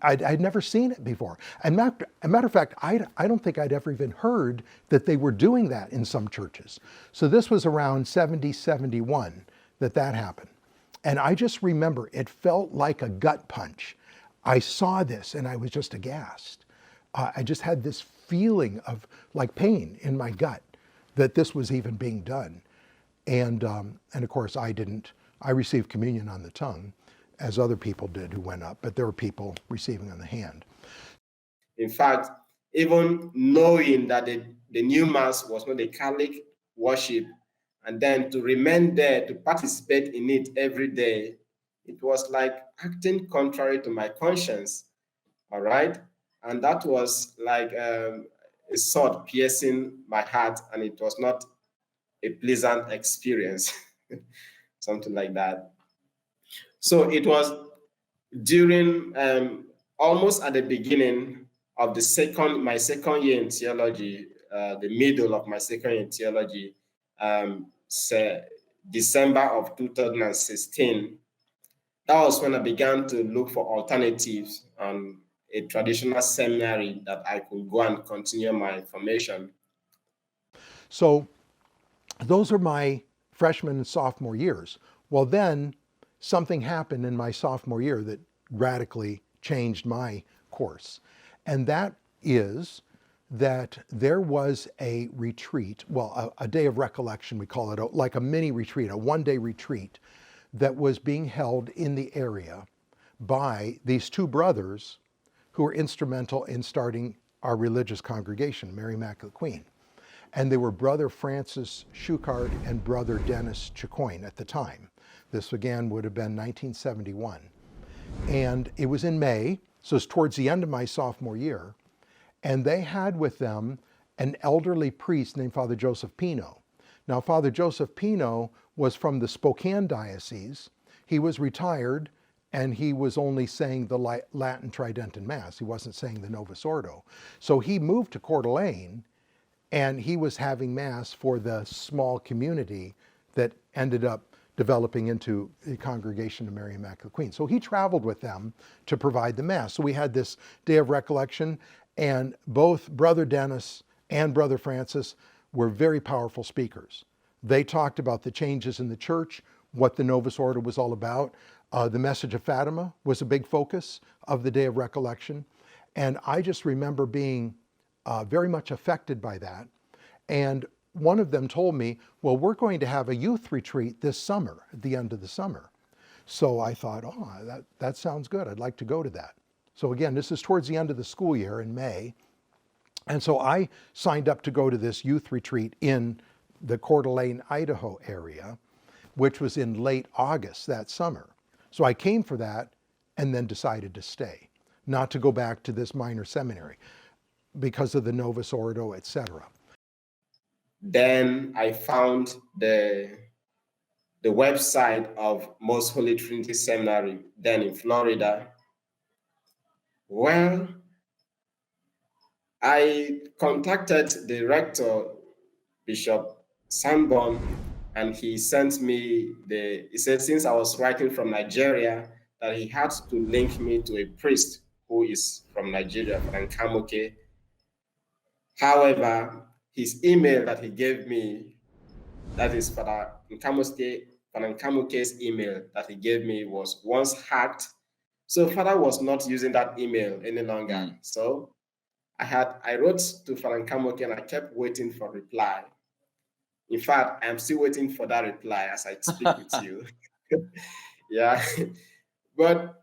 I'd never seen it before. And a matter of fact, I don't think I'd ever even heard that they were doing that in some churches. So this was around 70, 71 that happened. And I just remember it felt like a gut punch. I saw this and I was just aghast. I just had this feeling of like pain in my gut that this was even being done. And of course I received communion on the tongue, as other people did who went up, but there were people receiving on the hand. In fact, even knowing that the new Mass was not a Catholic worship, and then to remain there, to participate in it every day, it was like acting contrary to my conscience, all right? And that was like a sword piercing my heart, and it was not a pleasant experience, something like that. So it was during almost at the beginning of my second year in theology, the middle of my second year in theology, December of 2016. That was when I began to look for alternatives on a traditional seminary that I could go and continue my formation. So those are my freshman and sophomore years. Well, then something happened in my sophomore year that radically changed my course. And that is that there was a retreat, a day of recollection, we call it, like a mini retreat, a one-day retreat that was being held in the area by these two brothers who were instrumental in starting our religious congregation, Mary Immaculate Queen. And they were Brother Francis Schuchard and Brother Dennis Chicoine at the time. This again would have been 1971. And it was in May, so it's towards the end of my sophomore year. And they had with them an elderly priest named Father Joseph Pino. Now, Father Joseph Pino was from the Spokane diocese. He was retired and he was only saying the Latin Tridental Mass. He wasn't saying the Novus Ordo. So he moved to Coeur d'Alene and he was having Mass for the small community that ended up developing into the Congregation of Mary Immaculate Queen. So he traveled with them to provide the Mass. So we had this day of recollection, and both Brother Dennis and Brother Francis were very powerful speakers. They talked about the changes in the church, what the Novus Ordo was all about. The message of Fatima was a big focus of the day of recollection. And I just remember being very much affected by that. And one of them told me, well, we're going to have a youth retreat this summer, at the end of the summer. So I thought, that sounds good. I'd like to go to that. So again, this is towards the end of the school year in May. And so I signed up to go to this youth retreat in the Coeur d'Alene, Idaho area, which was in late August that summer. So I came for that and then decided to stay, not to go back to this minor seminary because of the Novus Ordo, etc. Then I found the website of Most Holy Trinity Seminary, then in Florida. Well, I contacted the rector, Bishop Sanborn, and he sent me he said, since I was writing from Nigeria, that he had to link me to a priest who is from Nigeria, Father Nkamoke. However, his email that he gave me, that is Father Nkamoke's email that he gave me, was once hacked. So Father was not using that email any longer. So I wrote to Father Nkamoke and I kept waiting for reply. In fact, I'm still waiting for that reply as I speak with you. Yeah. But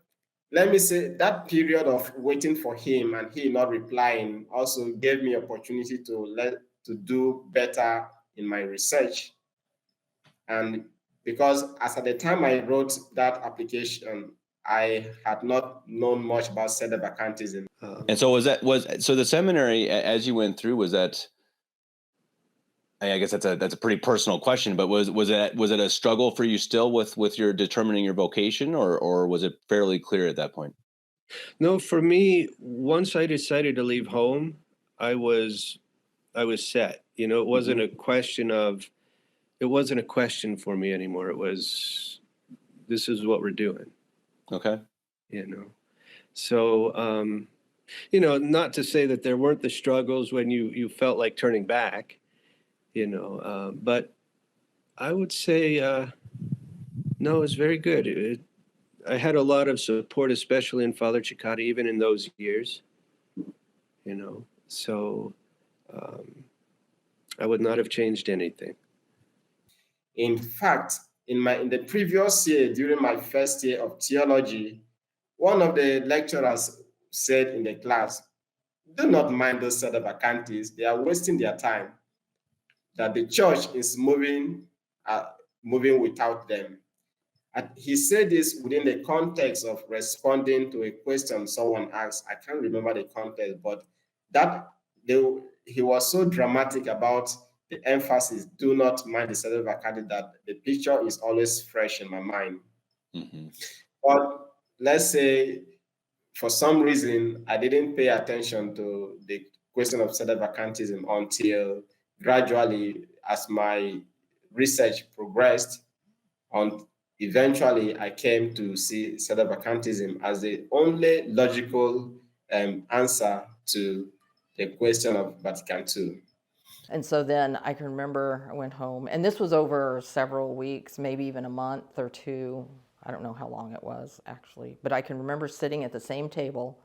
let me say that period of waiting for him and he not replying also gave me opportunity to do better in my research. And because as at the time I wrote that application, I had not known much about sedevacantism. And so so the seminary as you went through, was that, I guess that's a pretty personal question, but was it a struggle for you still with your determining your vocation, or was it fairly clear at that point? No, for me, once I decided to leave home, I was set. You know, it wasn't a question for me anymore. It was, this is what we're doing, Okay. you know. So, not to say that there weren't the struggles when you felt like turning back, but I would say, no, it's very good. I had a lot of support, especially in Father Ciccati, even in those years, so I would not have changed anything. In fact, in the previous year, during my first year of theology, one of the lecturers said in the class, "Do not mind those sedevacantists; they are wasting their time. That the church is moving without them." And he said this within the context of responding to a question someone asked. I can't remember the context, but that he was so dramatic about the emphasis, do not mind the sedevacantists, that the picture is always fresh in my mind. Mm-hmm. But let's say for some reason I didn't pay attention to the question of sedevacantism until gradually, as my research progressed, on eventually I came to see sedevacantism as the only logical answer to the question of Vatican II. And so then I can remember I went home, and this was over several weeks, maybe even a month or two. I don't know how long it was actually, but I can remember sitting at the same table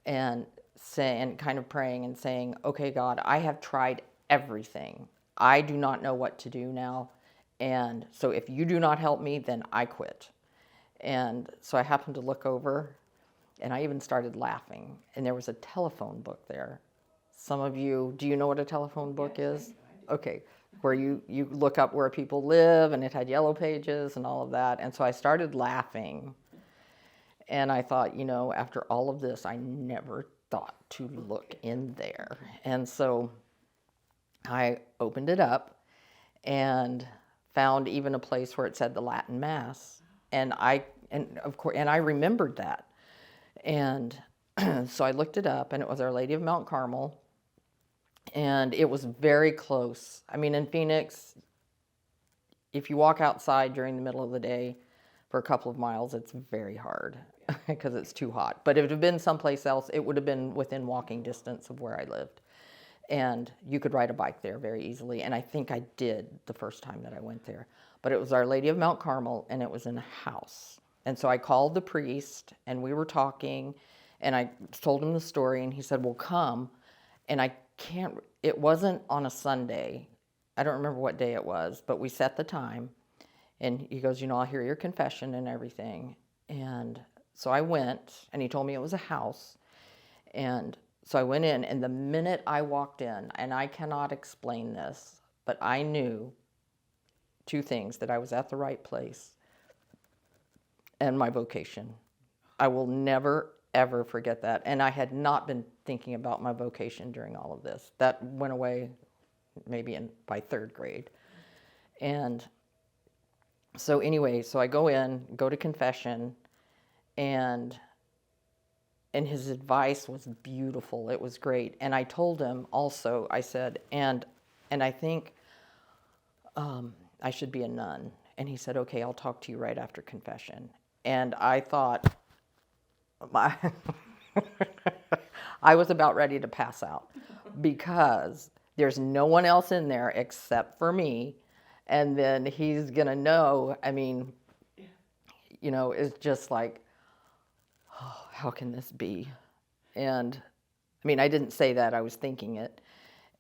and saying, kind of praying and saying, "Okay, God, I have tried everything. I do not know what to do now. And so if you do not help me, then I quit." And so I happened to look over, and I even started laughing. And there was a telephone book there. Some of you, do you know what a telephone book is? Okay, where you look up where people live, and it had yellow pages and all of that. And so I started laughing. And I thought, after all of this, I never thought to look in there. And so I opened it up and found even a place where it said the Latin Mass. And I remembered that. And so I looked it up, and it was Our Lady of Mount Carmel. And it was very close. I mean, in Phoenix, if you walk outside during the middle of the day for a couple of miles, it's very hard because it's too hot. But if it had been someplace else, it would have been within walking distance of where I lived. And you could ride a bike there very easily. And I think I did the first time that I went there. But it was Our Lady of Mount Carmel, and it was in a house. And so I called the priest, and we were talking, and I told him the story, and he said, "Well, come." And it wasn't on a Sunday. I don't remember what day it was, but we set the time. And he goes, "I'll hear your confession and everything." And so I went, and he told me it was a house. And so I went in, and the minute I walked in, and I cannot explain this, but I knew two things: that I was at the right place and my vocation. I will never, ever forget that. And I had not been thinking about my vocation during all of this. That went away maybe by third grade. And so anyway, so I go to confession, and his advice was beautiful. It was great. And I told him also, I said, and I think I should be a nun. And he said, "Okay, I'll talk to you right after confession." And I thought, I was about ready to pass out, because there's no one else in there except for me. And then he's going to know, it's just like, oh, how can this be? And I didn't say that, I was thinking it.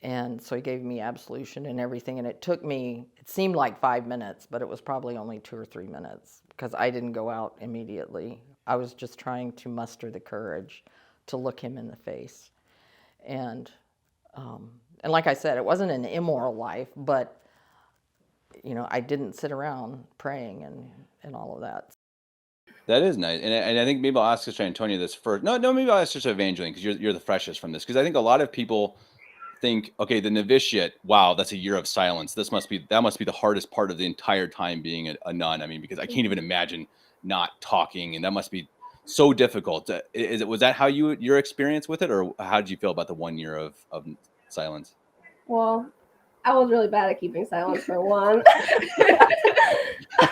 And so he gave me absolution and everything. And it seemed like 5 minutes, but it was probably only 2 or 3 minutes because I didn't go out immediately. I was just trying to muster the courage to look him in the face. And like I said, it wasn't an immoral life, but, I didn't sit around praying and all of that. That is nice, and I think maybe I'll ask Sister Antonia this first. No, maybe I'll ask Sister Evangeline because you're the freshest from this. Because I think a lot of people think, okay, the novitiate, wow, that's a year of silence. That must be the hardest part of the entire time being a nun. I mean, because I can't even imagine not talking, and that must be so difficult. Was that how your experience with it, or how did you feel about the 1 year of silence? Well, I was really bad at keeping silence for one.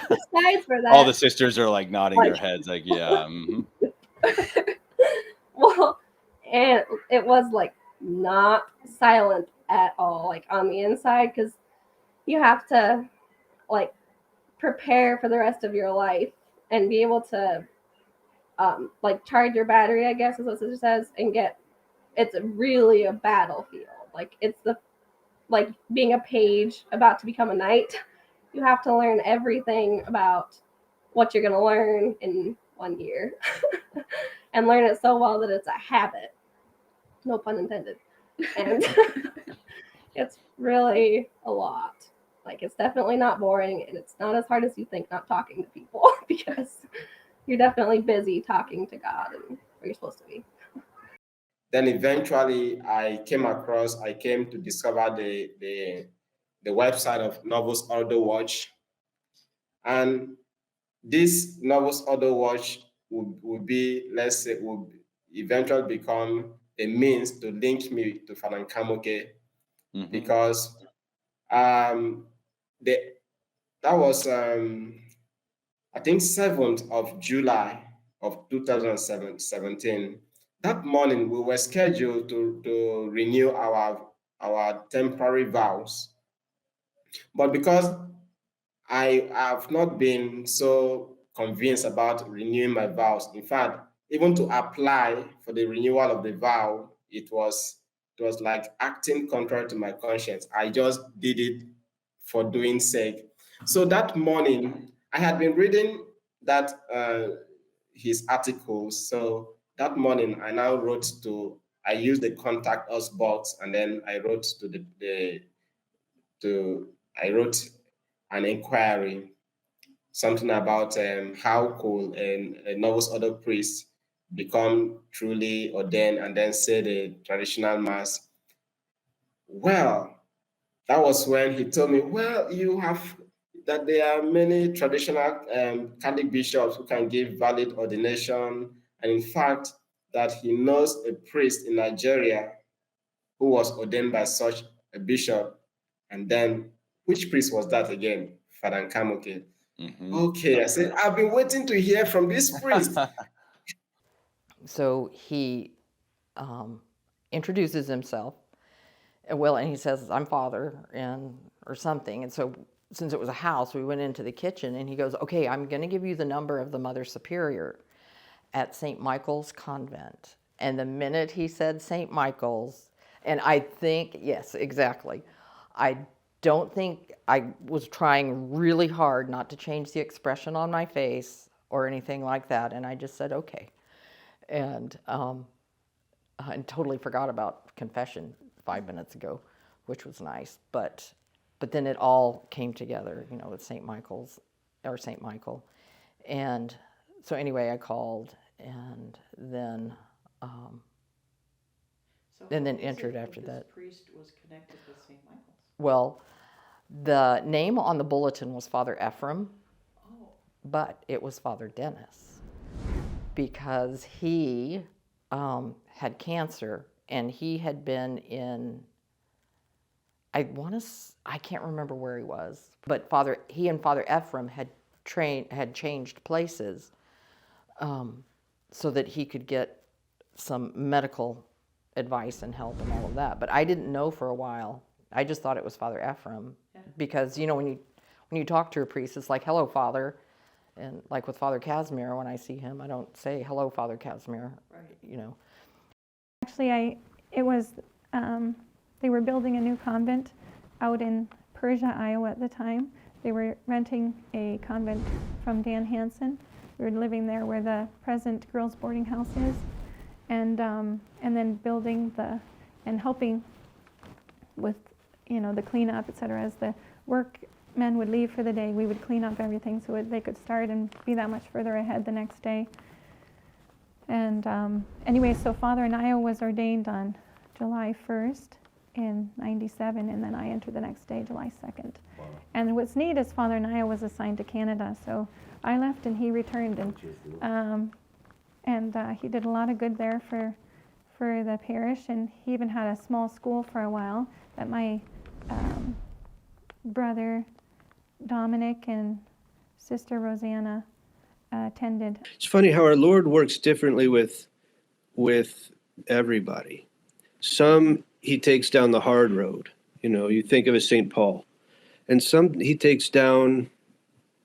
Besides for that, All the sisters are like nodding their heads, like, yeah. Well, and it was like not silent at all, like on the inside, because you have to like prepare for the rest of your life and be able to like charge your battery, I guess is what sister says, and it's really a battlefield. Like it's like being a page about to become a knight. You have to learn everything about what you're going to learn in 1 year and learn it so well that it's a habit. No pun intended. And it's really a lot. Like, it's definitely not boring, and it's not as hard as you think not talking to people because you're definitely busy talking to God and where you're supposed to be. Then eventually I came to discover the website of Novus Ordo Watch. And this Novus Ordo Watch would be, let's say, would eventually become a means to link me to Father Kamoke, because that was I think 7th of July of 2017. That morning we were scheduled to renew our temporary vows, but because I have not been so convinced about renewing my vows. In fact, even to apply for the renewal of the vow, it was like acting contrary to my conscience. I just did it for doing sake. So that morning, I had been reading that his articles. So that morning, I used the contact us box, and then I wrote I wrote an inquiry, something about how could a novice order priest become truly ordained and then say the traditional mass. Well, that was when he told me, well, that there are many traditional Catholic bishops who can give valid ordination. And in fact, that he knows a priest in Nigeria who was ordained by such a bishop. And then, which priest was that again? Father Kamoke. Okay, I said, I've been waiting to hear from this priest. So he introduces himself, and he says, I'm Father, or something. And so since it was a house, we went into the kitchen, and he goes, okay, I'm going to give you the number of the Mother Superior at St. Michael's Convent. And the minute he said St. Michael's, and I think, yes, exactly. I don't think I was trying really hard not to change the expression on my face or anything like that. And I just said, okay. And I totally forgot about confession 5 minutes ago, which was nice. But then it all came together, with St. Michael's, or St. Michael. And so anyway, I called, and then entered after that. This priest was connected with St. Michael's? Well, the name on the bulletin was Father Ephraim, but it was Father Dennis because he had cancer, and he had been in, I can't remember where he was, but he and Father Ephraim had changed places so that he could get some medical advice and help and all of that. But I didn't know for a while. I just thought it was Father Ephraim because when you talk to a priest, it's like, hello, Father. And like with Father Casimir, when I see him, I don't say, hello, Father Casimir, Actually, it was they were building a new convent out in Persia, Iowa at the time. They were renting a convent from Dan Hansen. We were living there where the present girls' boarding house is, and then building and helping with, the cleanup, et cetera. As the workmen would leave for the day, we would clean up everything so they could start and be that much further ahead the next day. And anyway, so Father Anaya was ordained on July 1st in 97, and then I entered the next day, July 2nd. Wow. And what's neat is Father Anaya was assigned to Canada, so I left and he returned, and he did a lot of good there for the parish, and he even had a small school for a while that my brother Dominic and sister Rosanna attended. It's funny how our Lord works differently with everybody. Some he takes down the hard road. You think of a St. Paul. And some he takes down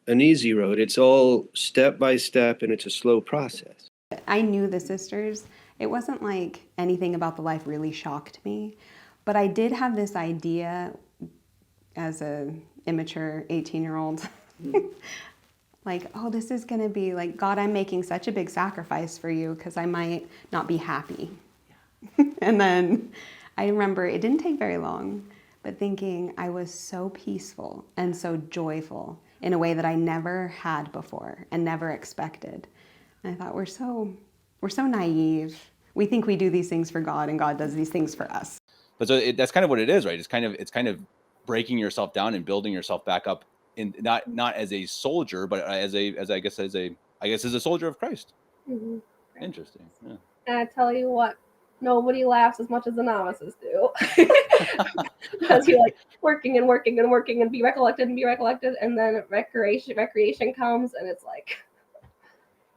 an easy road. It's all step by step, and it's a slow process. I knew the sisters. It wasn't like anything about the life really shocked me, but I did have this idea as a immature 18-year-old, like, oh, this is going to be like, God, I'm making such a big sacrifice for you because I might not be happy. Yeah. And then I remember it didn't take very long, but thinking I was so peaceful and so joyful in a way that I never had before and never expected. And I thought, we're so naive. We think we do these things for God, and God does these things for us. But so that's kind of what it is, right? It's kind of breaking yourself down and building yourself back up, in not as a soldier, but as a soldier of Christ. Mm-hmm. Interesting. Yeah. And I tell you what, nobody laughs as much as the novices do, because you're like working and working and working and be recollected, and then recreation comes, and it's like,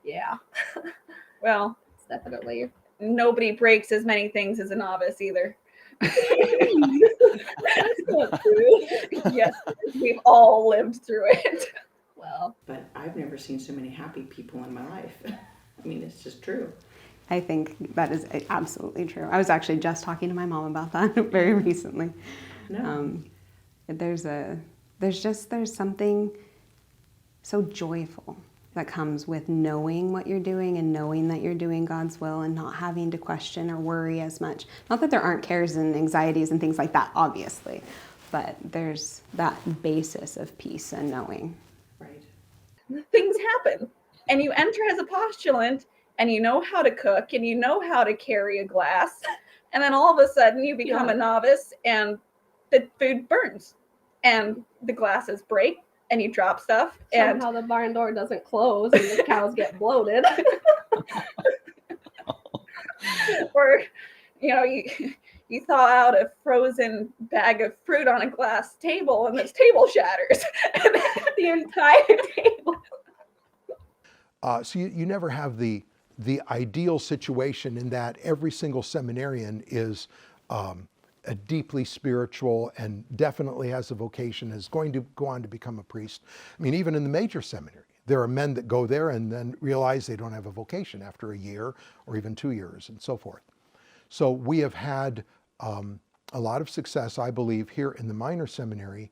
yeah. Well, It's definitely. nobody breaks as many things as a novice either. That's not true. Yes, we've all lived through it. Well, But I've never seen so many happy people in my life. I mean, it's just true. I think that is absolutely true. I was actually just talking to my mom about that very recently. No. There's something so joyful that comes with knowing what you're doing and knowing that you're doing God's will and not having to question or worry as much. Not that there aren't cares and anxieties and things like that, obviously, but there's that basis of peace and knowing. Right. Things happen, and you enter as a postulant, and you know how to cook, and you know how to carry a glass, and then all of a sudden you become a novice, and the food burns, and the glasses break, and you drop stuff, and somehow the barn door doesn't close and the cows get bloated. or you thaw out a frozen bag of fruit on a glass table, and this table shatters, and the entire table. So you never have the ideal situation in that every single seminarian is a deeply spiritual and definitely has a vocation, is going to go on to become a priest. I mean, even in the major seminary, there are men that go there and then realize they don't have a vocation after a year or even 2 years and so forth. So we have had a lot of success, I believe, here in the minor seminary.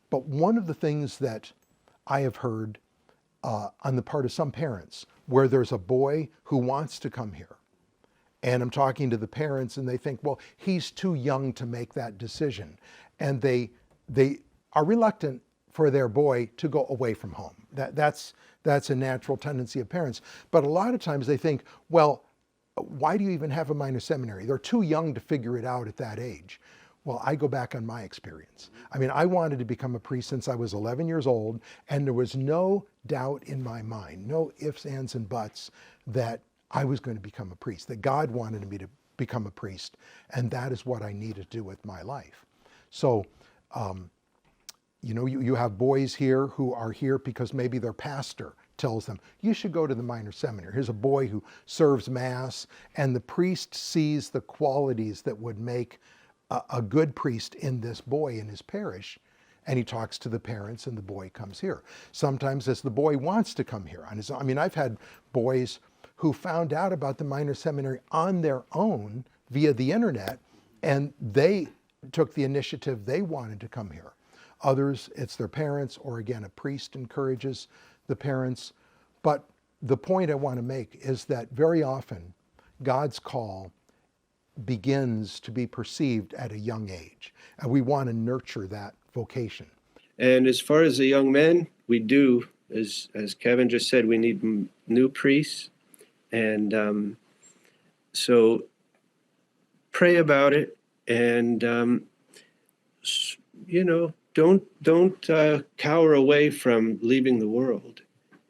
But one of the things that I have heard on the part of some parents, where there's a boy who wants to come here, and I'm talking to the parents and they think, well, he's too young to make that decision. And they are reluctant for their boy to go away from home. That's a natural tendency of parents. But a lot of times they think, well, why do you even have a minor seminary? They're too young to figure it out at that age. Well, I go back on my experience. I mean, I wanted to become a priest since I was 11 years old, and there was no doubt in my mind, no ifs, ands, and buts, that I was going to become a priest, that God wanted me to become a priest, and that is what I needed to do with my life. So, you have boys here who are here because maybe their pastor tells them, you should go to the minor seminary. Here's a boy who serves Mass, and the priest sees the qualities that would make a good priest in this boy in his parish, and he talks to the parents, and the boy comes here. Sometimes as the boy wants to come here on his own. I mean, I've had boys who found out about the minor seminary on their own via the internet, and they took the initiative, they wanted to come here. Others, it's their parents, or again, a priest encourages the parents. But the point I want to make is that very often God's call begins to be perceived at a young age, and we want to nurture that vocation. And as far as the young men, we do, as Kevin just said, we need new priests. And so pray about it, and don't cower away from leaving the world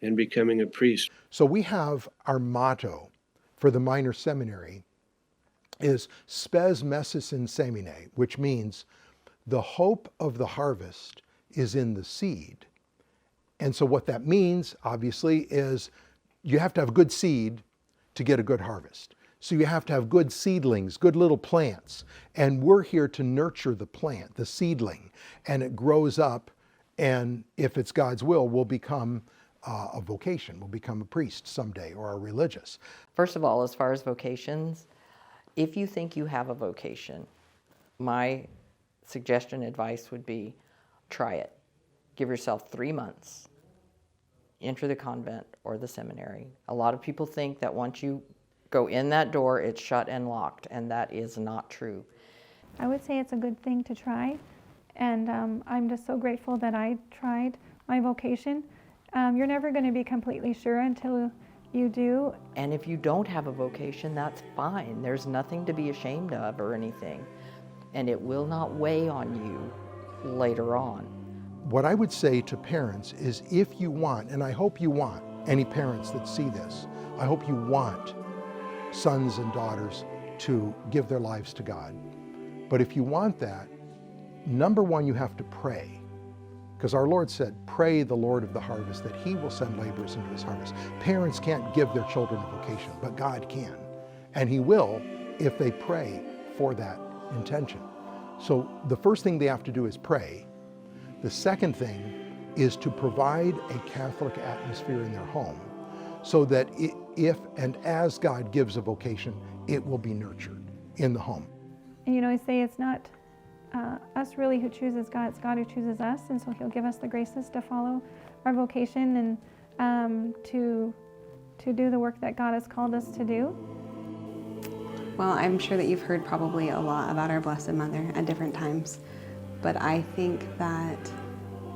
and becoming a priest. So we have our motto for the minor seminary is spes messis in semine, which means the hope of the harvest is in the seed. And so what that means, obviously, is you have to have good seed to get a good harvest. So you have to have good seedlings, good little plants. And we're here to nurture the plant, the seedling, and it grows up. And if it's God's will, we'll become a vocation. We'll become a priest someday, or a religious. First of all, as far as vocations, if you think you have a vocation, my suggestion, advice would be try it. Give yourself 3 months. Enter the convent or the seminary. A lot of people think that once you go in that door, it's shut and locked, and that is not true. I would say it's a good thing to try, and I'm just so grateful that I tried my vocation. You're never going to be completely sure until you do. And if you don't have a vocation, that's fine. There's nothing to be ashamed of or anything, and it will not weigh on you later on. What I would say to parents is, if you want, and I hope you want, any parents that see this, I hope you want sons and daughters to give their lives to God. But if you want that, number one, you have to pray. Because our Lord said, pray the Lord of the harvest that he will send laborers into his harvest. Parents can't give their children a vocation, but God can. And he will if they pray for that intention. So the first thing they have to do is pray. The second thing is to provide a Catholic atmosphere in their home so that if and as God gives a vocation, it will be nurtured in the home. And I say it's not us really who chooses God, it's God who chooses us, and so he'll give us the graces to follow our vocation and to do the work that God has called us to do. Well, I'm sure that you've heard probably a lot about our Blessed Mother at different times, but I think that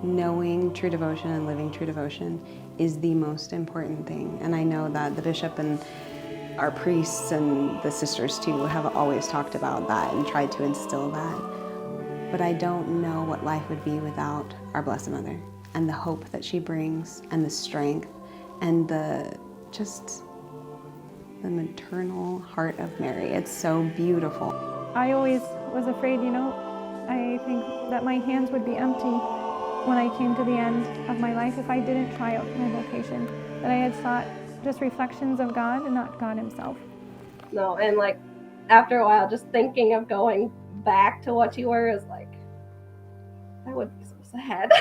knowing true devotion and living true devotion is the most important thing. And I know that the bishop and our priests and the sisters too have always talked about that and tried to instill that. But I don't know what life would be without our Blessed Mother and the hope that she brings and the strength and the maternal heart of Mary. It's so beautiful. I always was afraid, I think that my hands would be empty when I came to the end of my life if I didn't try out my vocation, that I had sought just reflections of God and not God himself. No, and after a while, just thinking of going back to what you were is I would be so sad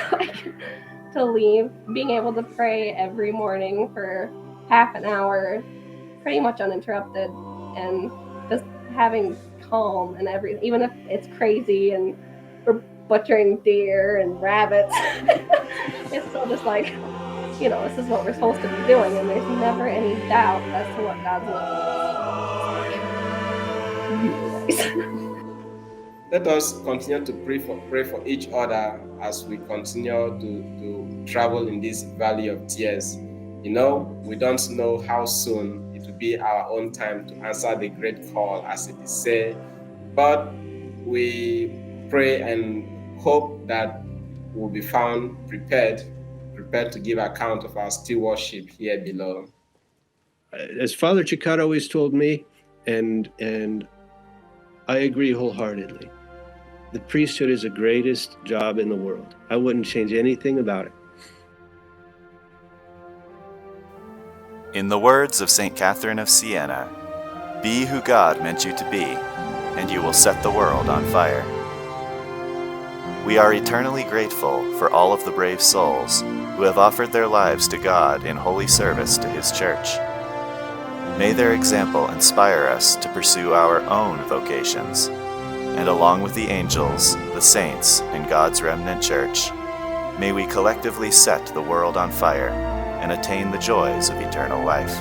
to leave. Being able to pray every morning for half an hour, pretty much uninterrupted, and just having calm and everything, even if it's crazy and we're butchering deer and rabbits, it's still just this is what we're supposed to be doing, and there's never any doubt as to what God's will is. Let us continue to pray for each other as we continue to travel in this valley of tears. We don't know how soon it will be our own time to answer the great call, as it is said, but we pray and hope that we'll be found prepared to give account of our stewardship here below. As Father Chicat always told me, and I agree wholeheartedly, the priesthood is the greatest job in the world. I wouldn't change anything about it. In the words of St. Catherine of Siena, be who God meant you to be, and you will set the world on fire. We are eternally grateful for all of the brave souls who have offered their lives to God in holy service to His Church. May their example inspire us to pursue our own vocations, and along with the angels, the saints, and God's remnant church, may we collectively set the world on fire and attain the joys of eternal life.